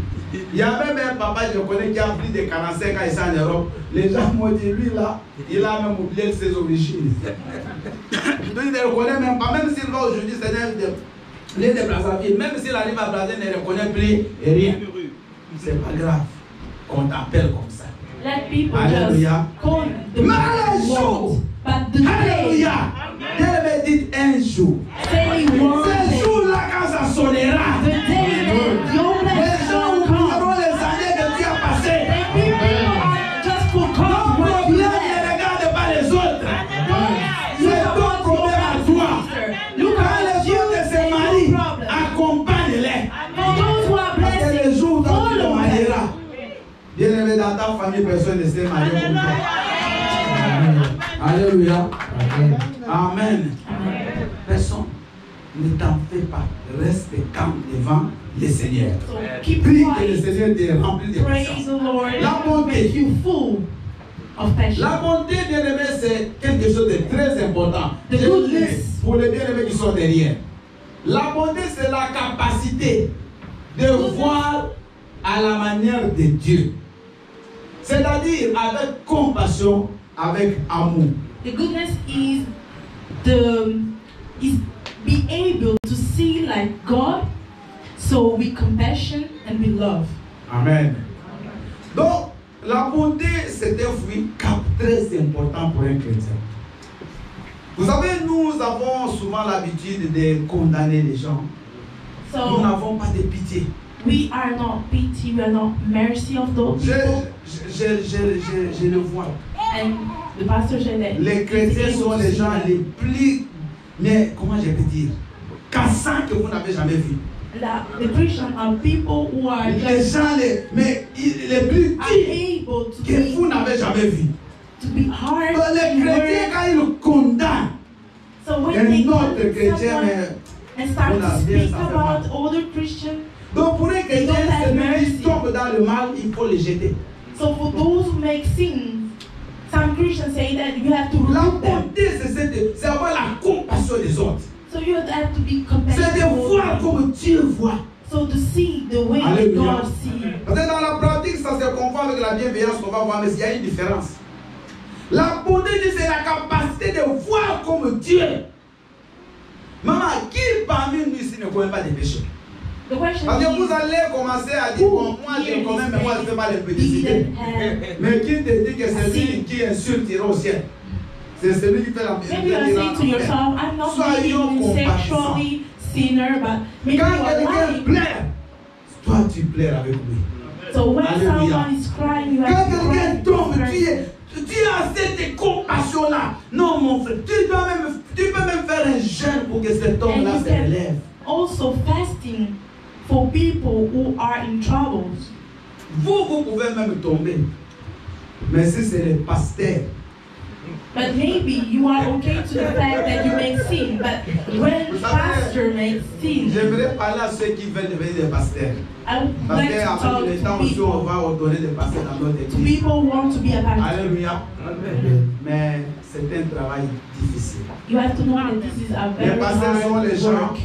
E: Il y a même un papa, je connais, qui a plus de 45 ans ici en Europe. Les gens m'ont dit, lui là, il a même oublié ses origines. Donc, il ne reconnaît même pas, même s'il va aujourd'hui, c'est l'île de Brazzaville, même s'il arrive à Brazzaville, il ne reconnaît plus rien. C'est pas grave qu'on t'appelle comme ça.
B: Let people
E: Alléluia.
B: just call the
E: Malheureusement.
B: But the day,
E: Alléluia. Dieu me dit un jour.
B: say one
E: Ce
B: day,
E: jour-là, quand ça sonnera,
B: the day that your
E: les
B: blessing
E: gens
B: will come.
E: oublieront les années que tu as passées.
B: And people are just
E: Ton
B: forgot what you
E: problème
B: had.
E: ne regarde pas les autres.
B: Look
E: C'est
B: at
E: ton
B: what
E: problème à
B: your
E: toi.
B: sister. Look
E: Quand
B: at
E: les
B: you
E: autres se
B: and
E: marient,
B: your problem.
E: accompagne-les.
B: For those who are
E: Parce que les
B: blessed,
E: jours où tu te
B: follow them.
E: marieras, bien aimé, dans ta famille, personne ne s'est marié comme toi. Alléluia. Amen. Personne. Ne t'en fais pas. Reste calme devant le Seigneur.
B: So keep
E: Prie que le
B: quiet.
E: Seigneur te remplisse de
B: Praise
E: puissance.
B: the Lord.
E: La bonté.
B: Make you full of passion.
E: La bonté, bien aimé, c'est quelque chose de très important.
B: The
E: Je
B: goodness.
E: lis pour les bien-aimés qui sont derrière. La bonté, c'est la capacité de voir à la manière de Dieu. C'est-à-dire avec compassion, avec amour.
B: The goodness is be able to see like God, so with compassion and with love.
E: Amen. Donc, la bonté, c'est un fruit très important pour un chrétien. Vous savez, nous avons souvent l'habitude de condamner les gens. Nous
B: So
E: n'avons pas de pitié.
B: we are not pity, we are not mercy of those people.
E: Je le vois.
B: And the pastor said that
E: Les chrétiens sont les gens les plus, mais comment je peux dire, cassants que vous n'avez jamais vus.
B: the Christians are people who are
E: Les
B: just
E: gens les plus durs
B: able to
E: que vous n'avez jamais vus.
B: be hard.
E: Donc, les
B: in
E: chrétiens,
B: word.
E: quand ils condamnent
B: So when they
E: un autre
B: condemn
E: chrétien,
B: someone
E: mais
B: and start
E: Voilà,
B: to
E: bien,
B: speak
E: ça fait
B: about other Christians,
E: donc pour un chrétien,
B: don't have
E: celui qui
B: mercy.
E: tombe dans le mal, il faut le jeter.
B: so for those who make sins, some Christians say that you have to
E: La
B: remove them.
E: bonté, c'est avoir la compassion des autres.
B: So you have to be
E: C'est de voir
B: compassionate.
E: comme Dieu voit.
B: So to see the way that
E: Alléluia.
B: God sees.
E: Parce que dans la pratique, ça se confond avec la bienveillance qu'on va voir, mais il y a une différence. La bonté, c'est la capacité de voir comme Dieu. Maman, qui parmi nous ici ne connaît pas des péchés?
B: The question
E: Parce que vous
B: is,
E: allez commencer à dire, bon, moi je connais, mais moi je ne fais pas les pédiciter. Mais qui te dit que c'est lui qui insulte ira au ciel? C'est celui qui fait la
B: maybe you are saying to yourself, I'm not
E: Soyons
B: being
E: compatissants.
B: sexually sinner, but maybe
E: Quand
B: you are
E: quelqu'un
B: lying.
E: pleure, toi tu pleures avec lui.
B: So when
E: Alléluia.
B: someone is crying, you
E: Quand
B: have to
E: quelqu'un
B: cry.
E: tombe, tu as cette compassion-là. Non, mon frère, tu peux même faire un jeûne pour que cet homme-là
B: And you
E: se
B: can
E: relève.
B: also fasting for people who are in troubles.
E: Vous pouvez même tomber. Mais si c'est le pasteur,
B: But maybe you are okay to the fact that you make sin. But when pastor makes sin,
E: j'aimerais parler à ceux qui veulent devenir des pasteurs.
B: I would
E: Parce
B: like to
E: qu'avec
B: talk
E: le temps
B: to
E: aussi, on
B: people,
E: va ordonner des pasteurs dans notre
B: to
E: église.
B: people who want to be a pastor.
E: Alléluia. Mais c'est un travail difficile.
B: You have to know that this is a
E: Les
B: very
E: pasteurs sont les
B: hard
E: gens
B: work.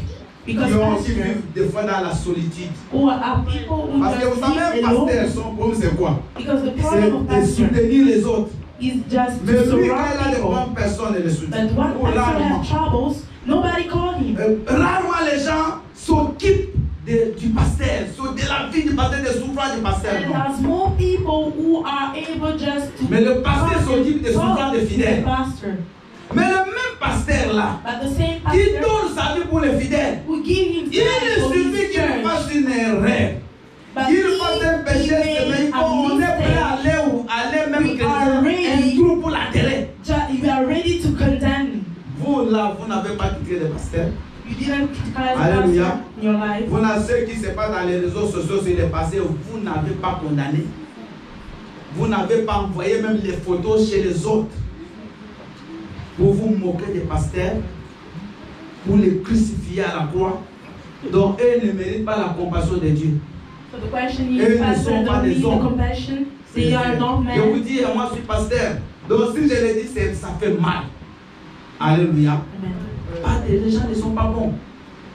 B: Because
E: qui
B: pastors
E: vivent des fois dans la solitude.
B: who are people who
E: Parce que vous
B: just
E: savez,
B: live
E: un pasteur,
B: alone.
E: son problème c'est quoi?
B: Because the
E: C'est
B: problem of
E: de
B: pastor
E: soutenir les autres.
B: is just
E: Mais
B: to
E: lui, quand il a
B: surround
E: des
B: people.
E: bonnes personnes, il les soutient.
B: But when
E: Ou
B: pastor
E: rarement.
B: have troubles, nobody call him.
E: Rarement les gens s'occupent du pasteur, de la vie du pasteur, des souffrances du pasteur.
B: And
E: Non.
B: there's more people who are able just to
E: Mais le pasteur s'occupe des souffrances des
B: the
E: fidèles.
B: pastor.
E: Mais le même pasteur là,
B: But the same
E: qui
B: pastor
E: donne sa vie pour les fidèles,
B: who give him
E: il
B: for
E: suffit
B: his
E: qu'il
B: church.
E: fasse une erreur.
B: But
E: Il fasse un péché, mais on est prêt à aller même
B: We are ready.
E: un trou pour la terre.
B: You are ready to condemn him.
E: Vous là, vous n'avez pas quitté le pasteur.
B: You didn't criticize
E: Alléluia.
B: pastor in your life.
E: Vous n'avez ce qui se passe dans les réseaux sociaux sur le passé, vous n'avez pas condamné. Vous n'avez pas envoyé même les photos chez les autres pour vous moquer des pasteurs, pour les crucifier à la croix. Donc, eux ne méritent pas la compassion de Dieu.
B: So the question
E: Eux
B: is,
E: ne
B: pastor
E: sont pas
B: don't
E: des
B: need the
E: hommes.
B: compassion. They are not
E: Je vous
B: men.
E: dis, moi je suis pasteur. Donc, si je le dis, ça fait mal. Alléluia.
B: Amen.
E: Les gens ne sont pas bons.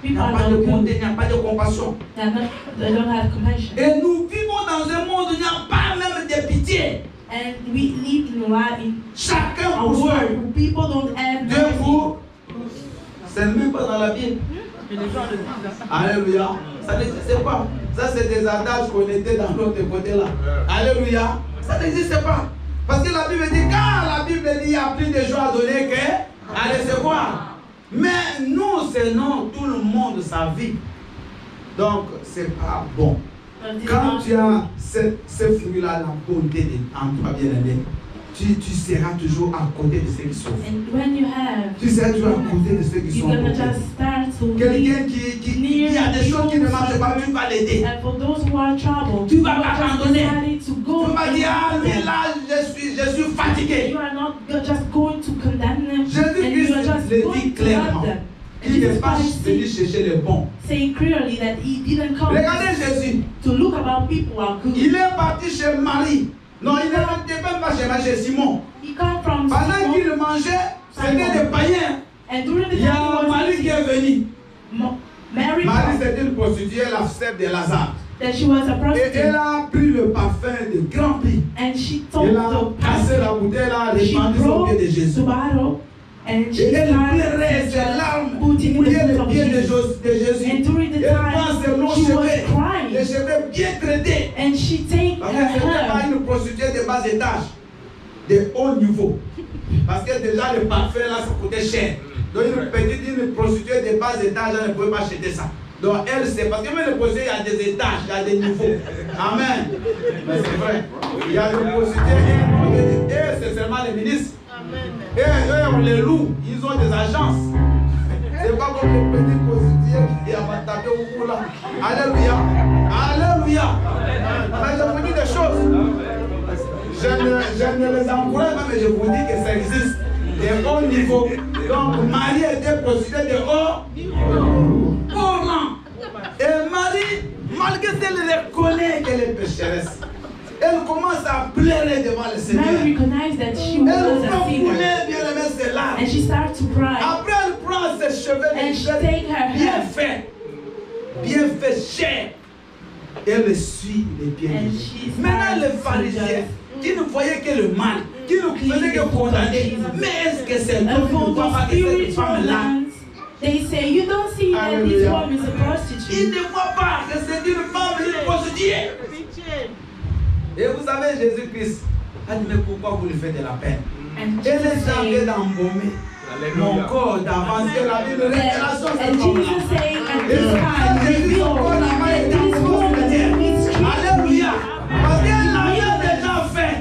E: Il n'y
B: People
E: a
B: are
E: pas de
B: not
E: bonté,
B: good.
E: il n'y a pas de compassion.
B: They don't have compassion.
E: Et nous vivons dans un monde où il n'y a pas même de pitié.
B: And we live in a lot in
E: Chacun
B: our
E: pour soi.
B: world where people don't have
E: Dieu
B: mercy.
E: pour. C'est même pas dans la Bible. Alléluia. Ça n'existe pas. Ça, c'est des adages qu'on était dans l'autre côté là. Alléluia. Ça n'existe pas. Parce que la Bible dit, quand la Bible dit, il n'y a plus de joie à donner qu'à recevoir. Mais nous, c'est non, tout le monde sa vie. Donc, c'est pas bon. Quand tu as ce fruit-là, la bonté en toi, bien-aimé, tu seras toujours à côté de ceux qui souffrent.
B: And when you have,
E: Tu seras toujours à côté de ceux qui
B: you're
E: sont
B: gonna
E: pauvres.
B: just start to
E: Quelqu'un
B: live
E: qui a des choses qui ne marchent pas, tu vas l'aider.
B: And for those who are troubled,
E: Tu vas
B: you
E: pas
B: are just
E: abandonner.
B: decided to go.
E: Tu vas dire, ah,
B: and
E: mais
B: help
E: là, je suis fatigué.
B: You are not just going to condemn them, and
E: Jésus-Christ
B: you are just
E: le
B: going
E: dit
B: to
E: clairement.
B: love them. And
E: Il n'est
B: Jesus
E: pas
B: Christ
E: venu chercher les bons.
B: saying clearly that he didn't come
E: Regardez Jésus.
B: to look about people who are good.
E: Il est parti chez Marie. Non, il n'était même pas chez Simon.
B: He come from
E: Pendant
B: Simon,
E: qu'il mangeait, c'était des païens.
B: and during the
E: Il y
B: time
E: a
B: he was
E: Marie qui est venue.
B: Mary,
E: Marie, c'était une prostituée, la sœur de Lazare.
B: that she was a
E: Et
B: prostitute,
E: elle a pris le parfum de grand prix.
B: and she told
E: Elle a
B: the
E: cassé la bouteille, elle a
B: she
E: répandu sur le
B: broke
E: pied de
B: the
E: Jésus.
B: bottle, and she
E: Et elle pleurait,
B: started
E: ses larmes
B: putting
E: mouillaient
B: the
E: les
B: foot of
E: pieds de
B: Jesus.
E: Jésus.
B: And during the
E: Elle prend
B: time,
E: ses longs
B: she was
E: cheveux, les
B: crying,
E: cheveux bien traités.
B: and she take
E: Parce
B: her
E: que ce n'était pas
B: hair,
E: une prostituée de bas étage, de haut niveau. Parce que déjà le parfum là, ça coûtait cher. Donc une prostituée de bas étage, elle ne pouvait pas acheter ça. Donc elle, c'est parce que même les prostituées, il y a des étages, il y a des niveaux. Amen. Mais c'est vrai. Il y a des prostituées, et c'est seulement les ministres. Et eux, on les loue, ils ont des agences. C'est pas comme les petits prostituées qui ont tapé au cou là. Alléluia. Alléluia. Mais je vous dis des choses. Je ne les encourage pas, mais je vous dis que ça existe. Des hauts niveaux. Donc Marie était prostituée de haut rang. Et Marie, malgré qu'elle reconnaît qu'elle est pécheresse, elle commence à pleurer devant le Seigneur.
B: Mary recognized that she
E: Elle
B: was
E: fait
B: a
E: couler
B: sinner,
E: bien aimé ses larmes.
B: and she started to cry,
E: Après, elle prend ses cheveux
B: and she take her
E: bien
B: hair,
E: fait, cher. Et elle suit les pieds de
B: and
E: Jésus.
B: she
E: Maintenant, les
B: started to
E: pharisiens
B: just
E: qui ne voyaient que le mal, qui ne faisaient que condamner. Mais est-ce que c'est
B: and
E: l'homme qui ne
B: for
E: voit pas
B: the
E: que cette
B: spiritual
E: femme-là,
B: ones, they say, you don't see that this
E: Hallelujah.
B: woman is a
E: il
B: prostitute.
E: ne voit pas que c'est une femme, une prostituée. Et vous savez, Jésus-Christ a dit, mais pourquoi vous lui faites de la peine?
B: And
E: Et les
B: Jesus
E: gens viennent
B: said,
E: d'embaumer mon corps d'avancer la vie de révélation de
B: and
E: cette femme-là.
B: Jesus said, at
E: Et
B: this time,
E: Jésus,
B: reveal
E: son corps là-bas
B: that
E: est
B: this woman is treated.
E: Alléluia. Parce qu'elle l'a déjà fait.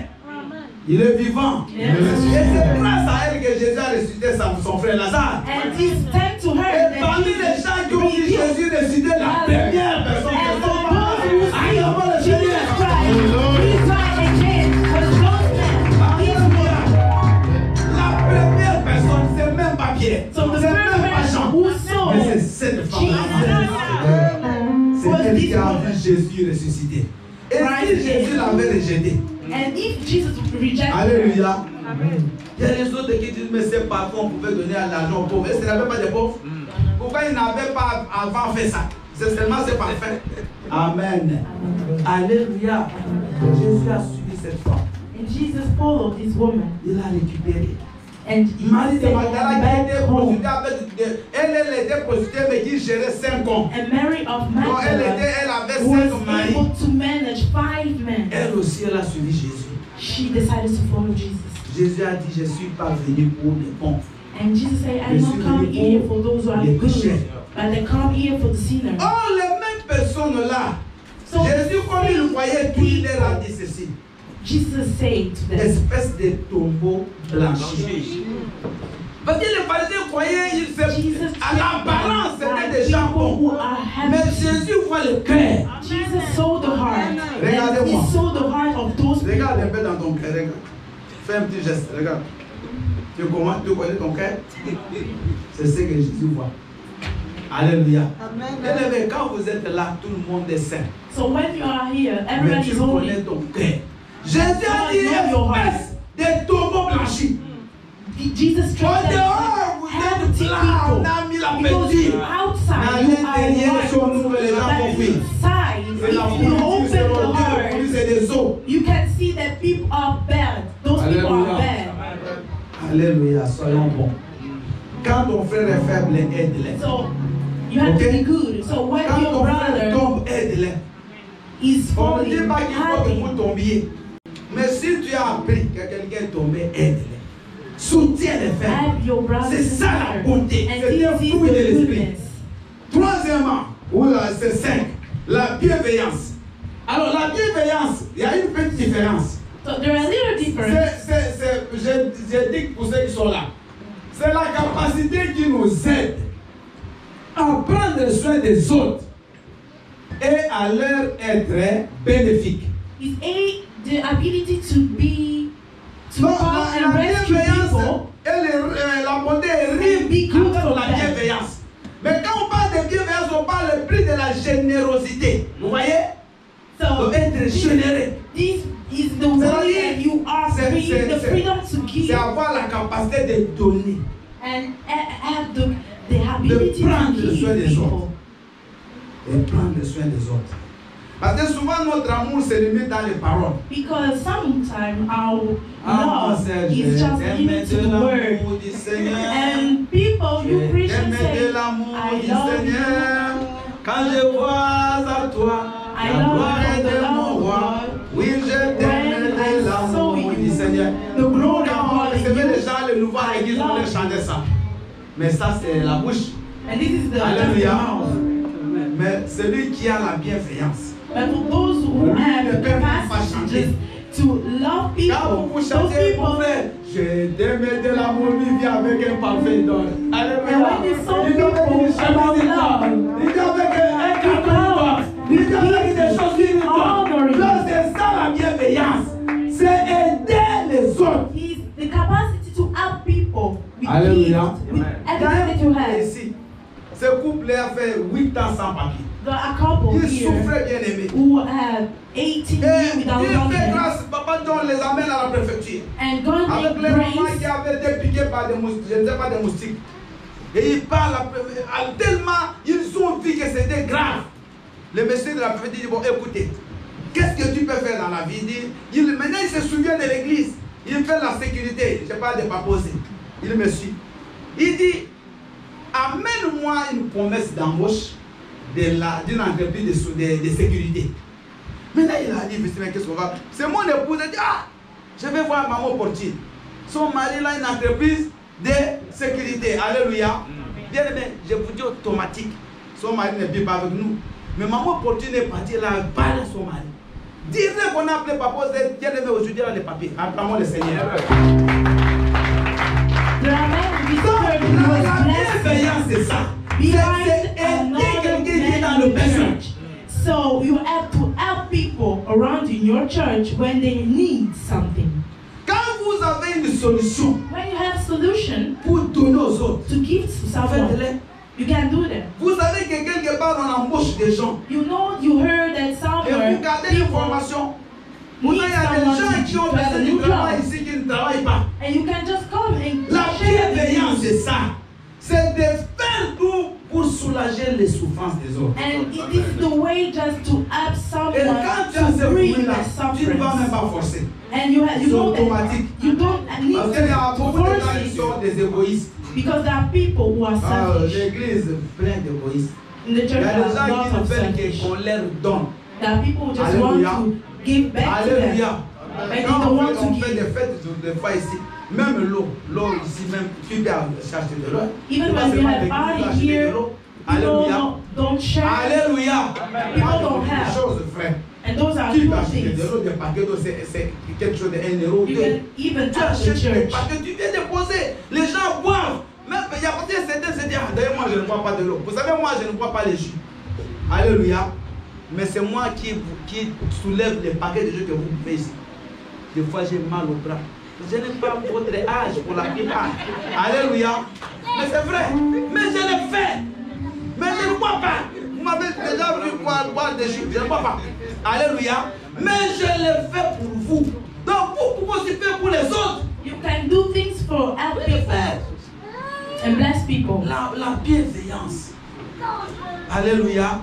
E: Il est vivant.
B: Yes.
E: Et c'est grâce à elle que Jésus a ressuscité son frère Lazare.
B: And it's thanks to her
E: Et
B: that
E: parmi les
B: Jesus
E: gens qui ont vu Jésus ressusciter, la première personne qui
B: and for
E: est
B: those who
E: allez, on va le
B: see Jesus
E: Seigneur.
B: Christ, he tried again, but those men, these
E: Alléluia.
B: were.
E: La première personne, c'est même pas Pierre.
B: So the
E: C'est
B: first
E: même pas
B: person
E: Jean.
B: who saw
E: Mais c'est cette femme-là. C'est elle qui a vu Jésus ressusciter. Et si Jésus l'avait rejeté,
B: and if Jesus rejected her,
E: alléluia. Il y a les autres qui disent, mais c'est parfois on pouvait donner à l'argent aux pauvres. Est-ce qu'il n'y avait pas de pauvres? Pourquoi il n'avait pas avant fait ça? C'est seulement c'est parfait. Amen. Alléluia. Jésus a suivi cette femme.
B: and Jesus followed this woman,
E: Il a récupéré.
B: and he
E: Marie de
B: sent
E: Magdala
B: her
E: qui
B: back
E: était
B: home.
E: prostituée avec elle était prostituée mais qui gérait 5 hommes.
B: And Mary of
E: Donc elle
B: Magdala
E: avait
B: was
E: 5 maris.
B: able to manage 5 men.
E: Elle aussi elle a suivi Jésus.
B: She decided to follow Jesus.
E: Jésus a dit, je suis pas venu pour les bons.
B: And Jesus said, I
E: Je
B: don't
E: suis
B: come
E: venu
B: here
E: pour
B: for those who are
E: les
B: good,
E: pécheurs.
B: but I come here for the sinners.
E: Oh, les mêmes personnes là.
B: So
E: Jésus, comme il voyait tout, il leur a dit ceci.
B: Jesus said to them,
E: Espèce de tombeau blanchi. Parce que les pharisiens croyaient,
B: Jesus
E: à l'apparence, c'était des gens
B: people
E: bons.
B: who are
E: Mais
B: happy.
E: Jésus voit le cœur.
B: Jesus saw the heart. And
E: Regardez-moi.
B: he saw the heart of those
E: Regarde un
B: people.
E: peu dans ton cœur, regarde. Fais un petit geste, regarde. Tu connais ton cœur? C'est ce que Jésus voit. Alléluia. Amen. Quand vous êtes là, tout le monde est saint.
B: So when you are here,
E: Mais
B: everybody
E: tu
B: is holy.
E: connais ton cœur. Jésus a dit, espèce des tombeaux blanchis.
B: Jesus
E: Au
B: tried
E: dehors, vous êtes
B: empty
E: là,
B: people.
E: on a mis la
B: Because
E: peinture.
B: outside
E: À
B: you
E: l'intérieur,
B: are
E: sur nous,
B: white.
E: les gens
B: But
E: vont fuir.
B: inside,
E: C'est la
B: if you
E: politique, c'est
B: open the
E: l'ordure,
B: heart,
E: c'est des os.
B: you can see that people are bad. Those people
E: Alléluia.
B: are bad.
E: Alléluia, soyons bons. Quand ton frère est faible, aide-le.
B: So you have to
E: Okay.
B: be good. So when
E: Quand
B: your
E: ton frère
B: brother
E: tombe, aide-le.
B: is
E: On ne dit
B: falling,
E: pas qu'il faut que
B: happy,
E: vous tombiez. Mais si tu as appris que quelqu'un est tombé, aide-le. Soutiens les frères.
B: help your brother
E: C'est ça la bonté.
B: and
E: C'est
B: this
E: un
B: is
E: fruit de
B: the
E: l'esprit.
B: goodness.
E: Troisièmement, c'est 5, la bienveillance. Alors la bienveillance, il y a une petite différence.
B: So there are little difference.
E: Je dis pour ceux qui sont là, c'est la capacité qui nous aide à prendre soin des autres et à leur être bénéfique.
B: It's the ability to be to
E: Donc
B: come
E: la
B: and rescue
E: bienveillance
B: people.
E: et la bonté riment avec la bienveillance. Mais quand on parle de bienveillance, on parle plus de la générosité. Vous voyez?
B: So
E: Être généreux.
B: this is the way that you are free, the freedom to
E: C'est
B: give
E: avoir la capacité de donner.
B: and have the ability
E: prendre
B: to
E: soin
B: give
E: des
B: people.
E: Et prendre soin des autres. Parce que souvent notre amour se limite dans les paroles.
B: Because sometimes our
E: Ah,
B: love
E: Seigneur,
B: is just
E: j'aime
B: limited to
E: de
B: the word.
E: l'amour du Seigneur.
B: And people, you Christians
E: J'aime
B: say,
E: de l'amour
B: I
E: du
B: love
E: Seigneur.
B: you.
E: Quand je vois à toi,
B: I
E: la
B: love
E: gloire
B: you, the
E: de
B: love
E: mon
B: of
E: roi.
B: God.
E: Oui, je t'aime
B: When I
E: de l'amour
B: saw
E: du
B: you,
E: Seigneur.
B: the glory
E: Quand on
B: of God in
E: recevait
B: you,
E: les gens, les nouveaux à
B: I
E: l'église, on
B: love
E: les chantait ça. Mais ça, c'est la bouche.
B: And this is the
E: Alléluia.
B: mouth.
E: Mais celui qui a la bienveillance.
B: But for those who have the capacity to love
E: Quand
B: people,
E: vous
B: those
E: chantez, mon
B: people,
E: frère, je t'aime de l'amour, il vient avec un parfait d'or. Alléluia.
B: and when you saw
E: Il vient avec une
B: people about
E: chemise
B: love,
E: il vient avec un carton d'or. Il vient avec des choses qui nous donnent. Là, c'est ça la bienveillance. C'est aider les autres.
B: he's the capacity to help people with
E: Alléluia.
B: gifts, with everything that you have.
E: Ici, ce couple a fait 8 ans sans papier.
B: There are a couple
E: Ils
B: here
E: souffraient bien aimé.
B: who have 18 years
E: Et
B: without
E: Dieu fait
B: documents.
E: grâce, Papa John les amène à la préfecture.
B: And God
E: Avec
B: made
E: les mamans
B: grace.
E: qui avaient été piquées par des moustiques, je ne sais pas des moustiques. Et ils parlent tellement, ils ont vu que c'était grave. Le monsieur de la préfecture dit, bon écoutez, qu'est-ce que tu peux faire dans la vie? Maintenant il se souvient de l'église. Il fait la sécurité, je parle de Paposé. Il me suit. Il dit, amène-moi une promesse d'embauche d'une entreprise de sécurité. Maintenant il a dit, mais qu'est-ce qu'on va faire? C'est mon épouse, elle dit, ah, je vais voir maman Portier. Son mari a une entreprise de sécurité. Alléluia. Bien aimé, je vous dis automatique. Son mari ne vit pas avec nous. Mais maman Portier est partie là, elle parle à son mari. Dis-le qu'on a appelé papa, bien aimé, aujourd'hui dans les papiers. Acclamons le Seigneur.
B: There are men with
E: Donc,
B: spirit who was
E: la
B: blessed
E: bienveillance, c'est ça.
B: behind
E: C'est aider
B: another
E: quelqu'un qui est dans
B: man
E: le
B: in the
E: besoin.
B: church. So you have to help people around in your church when they need something.
E: Quand vous avez une solution
B: When you have solution
E: pour donner aux autres,
B: to give to someone,
E: faites-le.
B: you can do that.
E: Vous savez que quelque part on embauche des gens.
B: You know, you heard that
E: Et
B: somewhere
E: vous gardez
B: people
E: l'information.
B: need
E: Il y a des gens
B: someone
E: qui ont
B: to have a
E: besoin du
B: new
E: travail
B: job.
E: ici qui ne travaillent pas.
B: And you can just come and
E: La
B: share
E: bienveillance,
B: with
E: c'est ça. C'est de faire tout pour soulager les souffrances des autres.
B: And it is the way just to help
E: Et quand tu as
B: someone
E: ce
B: to free
E: fruit-là,
B: their
E: tu ne vas même
B: suffering.
E: pas forcer.
B: And you
E: C'est
B: know that
E: automatique.
B: you don't need
E: Parce qu'il y a
B: to
E: beaucoup de gens
B: force
E: qui
B: it
E: sont des égoïstes.
B: because there are people who are selfish.
E: L'église pleine d'égoïstes.
B: In the
E: Il y
B: church,
E: a
B: there
E: des
B: are
E: gens
B: lots
E: qui ne
B: of
E: veulent
B: selfish.
E: qu'on leur donne.
B: There are people who just
E: Alléluia.
B: want to give back to them.
E: Alléluia.
B: But they
E: Quand
B: don't want
E: on
B: to
E: fait des
B: give.
E: fêtes des fois ici, même l'eau ici même, tu peux chercher de l'eau.
B: Even when we have party here, people
E: Alléluia.
B: don't share.
E: Alléluia.
B: People don't
E: Des
B: have.
E: choses, frère.
B: And those are
E: Tu
B: two
E: peux acheter
B: things.
E: de l'eau, des paquets d'eau, c'est quelque chose de 1 euro.
B: You can even
E: Tu
B: at the
E: achètes des
B: church.
E: paquets, tu viens déposer. Les gens boivent. il y a certains se disent, d'ailleurs moi je ne bois pas de l'eau. Vous savez, moi je ne bois pas les jus. Alléluia. Mais c'est moi qui soulève les paquets de jus que vous buvez ici. Des fois j'ai mal au bras. Je n'ai pas votre âge pour la plupart. Alléluia. Mais c'est vrai. Mais je l'ai fait. Mais je ne bois pas. Vous m'avez déjà vu boire des jus. Je ne bois pas. Alléluia. Mais je l'ai fait pour vous. Donc vous pouvez aussi faire pour les autres.
B: You can do things for other people and bless people.
E: La bienveillance. Alléluia.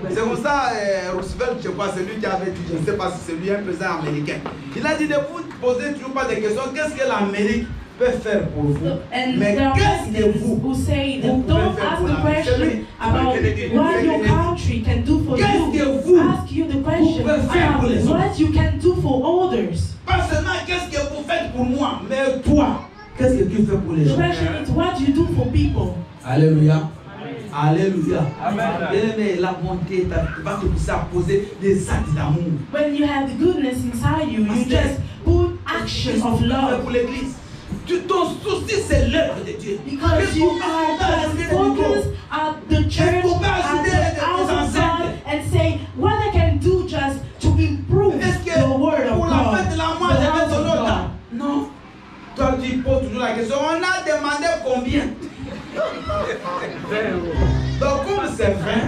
E: C'est comme ça, Roosevelt, je crois, c'est lui qui avait dit, je ne sais pas si c'est lui, un président américain. Il a dit de vous poser toujours pas de questions. Qu'est-ce que l'Amérique peut faire pour vous? Mais qu'est-ce que vous pouvez faire pour l'Amérique?
B: About what your country can do for you. Ask you the question about what you can do for others.
E: Pas seulement qu'est-ce que vous faites pour moi, mais toi, qu'est-ce que tu fais pour les gens?
B: The question is what you do for people.
E: Alléluia. Alléluia. Bien-aimé, la bonté va te pousser à poser des actes d'amour.
B: When you have the goodness inside you, you just put action of love.
E: Pour l'église. Ton souci, c'est l'œuvre de Dieu.
B: Because you are focused at the church, at the house of God, and say what I can do just to improve the word of
E: pour la
B: God.
E: fête de la mort, j'avais ton autre. Non. Toi, tu poses toujours la question. On a demandé combien? Donc, comme c'est vrai,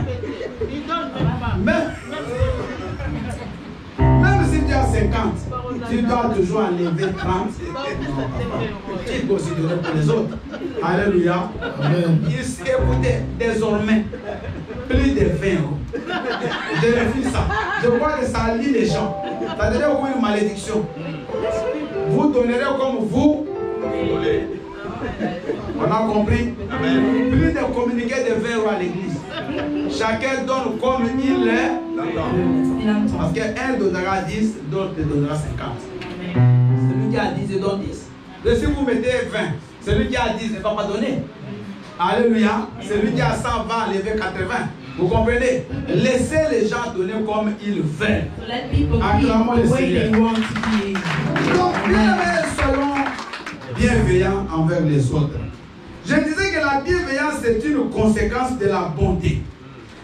E: même si tu as 50, tu dois toujours enlever 30. Tu considères pour les autres. Alléluia. Écoutez, désormais, plus de 20 euros. Je refuse ça. Je crois que ça lie les gens. Ça devient comme une malédiction. Vous donnerez comme vous voulez. On a compris? Amen. Plus de communiquer de 20 euros à l'église. Chacun donne comme il est. Parce qu'un donnera 10, d'autres donnera 50. Celui qui a 10, il donne 10. Et si vous mettez 20, celui qui a 10 ne va pas donner. Alléluia. Celui qui a 100 va enlever 80. Vous comprenez? Laissez les gens donner comme ils veulent. Acclamons le Seigneur. Donc, bien, soyons bienveillants envers les autres. Je disais que la bienveillance est une conséquence de la bonté.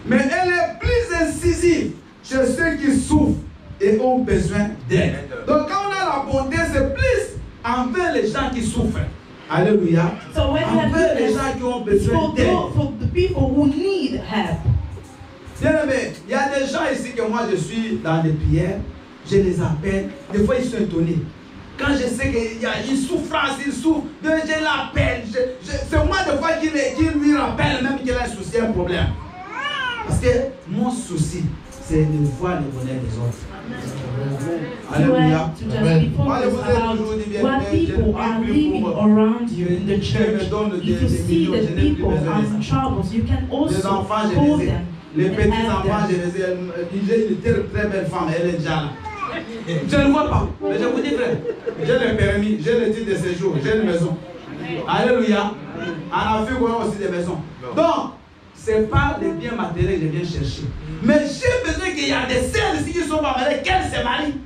E: Mais elle est plus incisive chez ceux qui souffrent et ont besoin d'aide. Donc quand on a la bonté, c'est plus envers les gens qui souffrent. Alléluia.
B: So when you
E: envers
B: have
E: les gens qui ont besoin d'aide.
B: for the people who need help.
E: Bien aimé, il y a des gens ici que moi je suis dans les prières, je les appelle, des fois ils sont étonnés. Quand je sais qu'il y a une souffrance, il souffre, je l'appelle. C'est moi des fois qui lui rappelle même qu'il a un souci, un problème. Parce que mon souci, c'est de voir le bonheur des autres. Alléluia.
B: To just be focused about what people are living around you in the church. If you see that people are in troubles, you can also call them.
E: Les petits-enfants, j'ai une très belle femme, elle est déjà là. Je ne vois pas, mais je vous dis frère, j'ai le permis, j'ai le titre de séjour, j'ai une maison. Alléluia. En Afrique, on a aussi des maisons. Donc, ce n'est pas les biens matériels que je viens chercher. Mais j'ai besoin qu'il y a des sœurs ici qui sont pas malades, qu'elles se marient.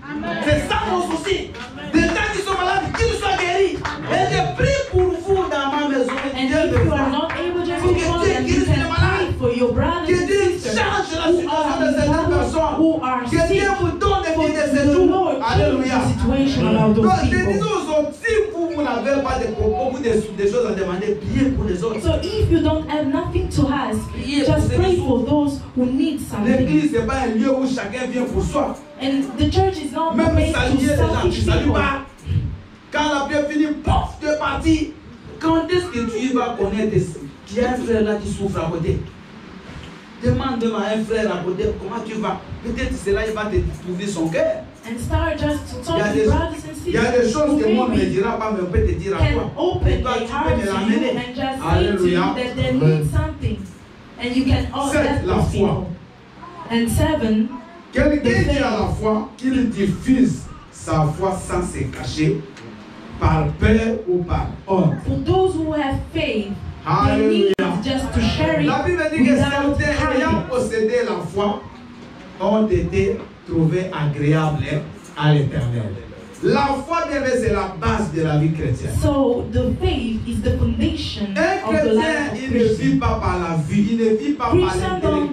E: C'est ça mon souci. Des gens qui sont malades, qu'ils soient guéris. Et je prie pour vous dans ma maison.
B: And if you are not able to control them, you can pray for your brothers and sisters who are in trouble, who are sick, for the Lord change the situation about those people.
E: Si vous n'avez pas de propos ou des choses à demander, priez pour les autres.
B: So if you don't have nothing to ask, just pray for those who need something.
E: L'église n'est pas un lieu où chacun vient pour soi.
B: And the church is not a
E: Même
B: place
E: saluer
B: to
E: les gens, tu
B: selfish
E: salues
B: people.
E: pas. Quand la prière finit, pof, tu es parti. Quand est-ce que tu vas connaître qu'il y a un frère là qui souffre à côté? Demande à un frère à côté comment tu vas. Peut-être c'est là il va te trouver son cœur.
B: And start just to talk to brothers and
E: Il y a
B: sisters
E: des choses
B: who
E: que moi ne me
B: maybe
E: dira pas, mais on peut te dire à
B: can
E: toi.
B: open
E: Et toi,
B: their
E: tu
B: heart
E: peux me
B: to you
E: l'amener.
B: and just say to you
E: Alléluia.
B: that they need something. And you can all
E: C'est
B: help
E: la
B: those
E: foi.
B: people. And 7,
E: Quelqu'un qui a la foi, qu'il diffuse sa foi sans se cacher, par peur ou par honte.
B: for those who have faith, they
E: Alléluia.
B: need just to share it
E: La Bible dit que
B: without
E: certains ayant
B: hiding.
E: possédé la foi ont été trouvés agréables à l'Éternel. La foi, bien aimé, c'est la base de la vie chrétienne.
B: So the faith is the foundation
E: Un
B: of the
E: chrétien,
B: life of
E: il ne vit
B: Christian.
E: pas par la vue, il ne vit pas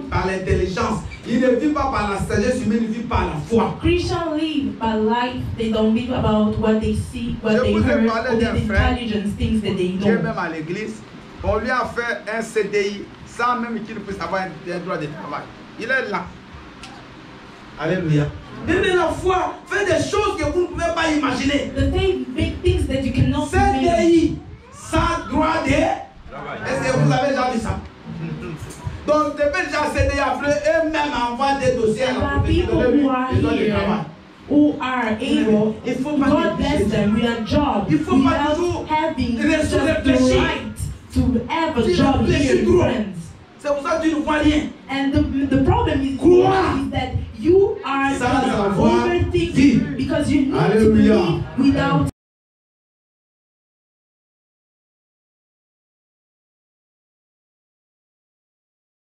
E: par l'intelligence, il ne vit pas par la sagesse humaine, il vit par la foi.
B: Christians live by life. They don't live about what they see, what they heard, or the intelligence things that they
E: Qui est
B: know.
E: même à l'église, on lui a fait un CDI sans même qu'il puisse avoir un droit de travail. Il est là. Alléluia. Même la foi fait des choses que vous ne pouvez pas imaginer.
B: The faith make things that you cannot imagine.
E: CDI sans droit de travail. Est-ce que vous avez déjà vu ça? Donc, depuis déjà CDI après, eux-mêmes envoient des dossiers à la
B: There are people who are here who are able, God bless them with a job without having just the right to have a job here, friends.
E: C'est pour ça que tu ne vois rien.
B: And the problem is that you are overthinking because you need to believe without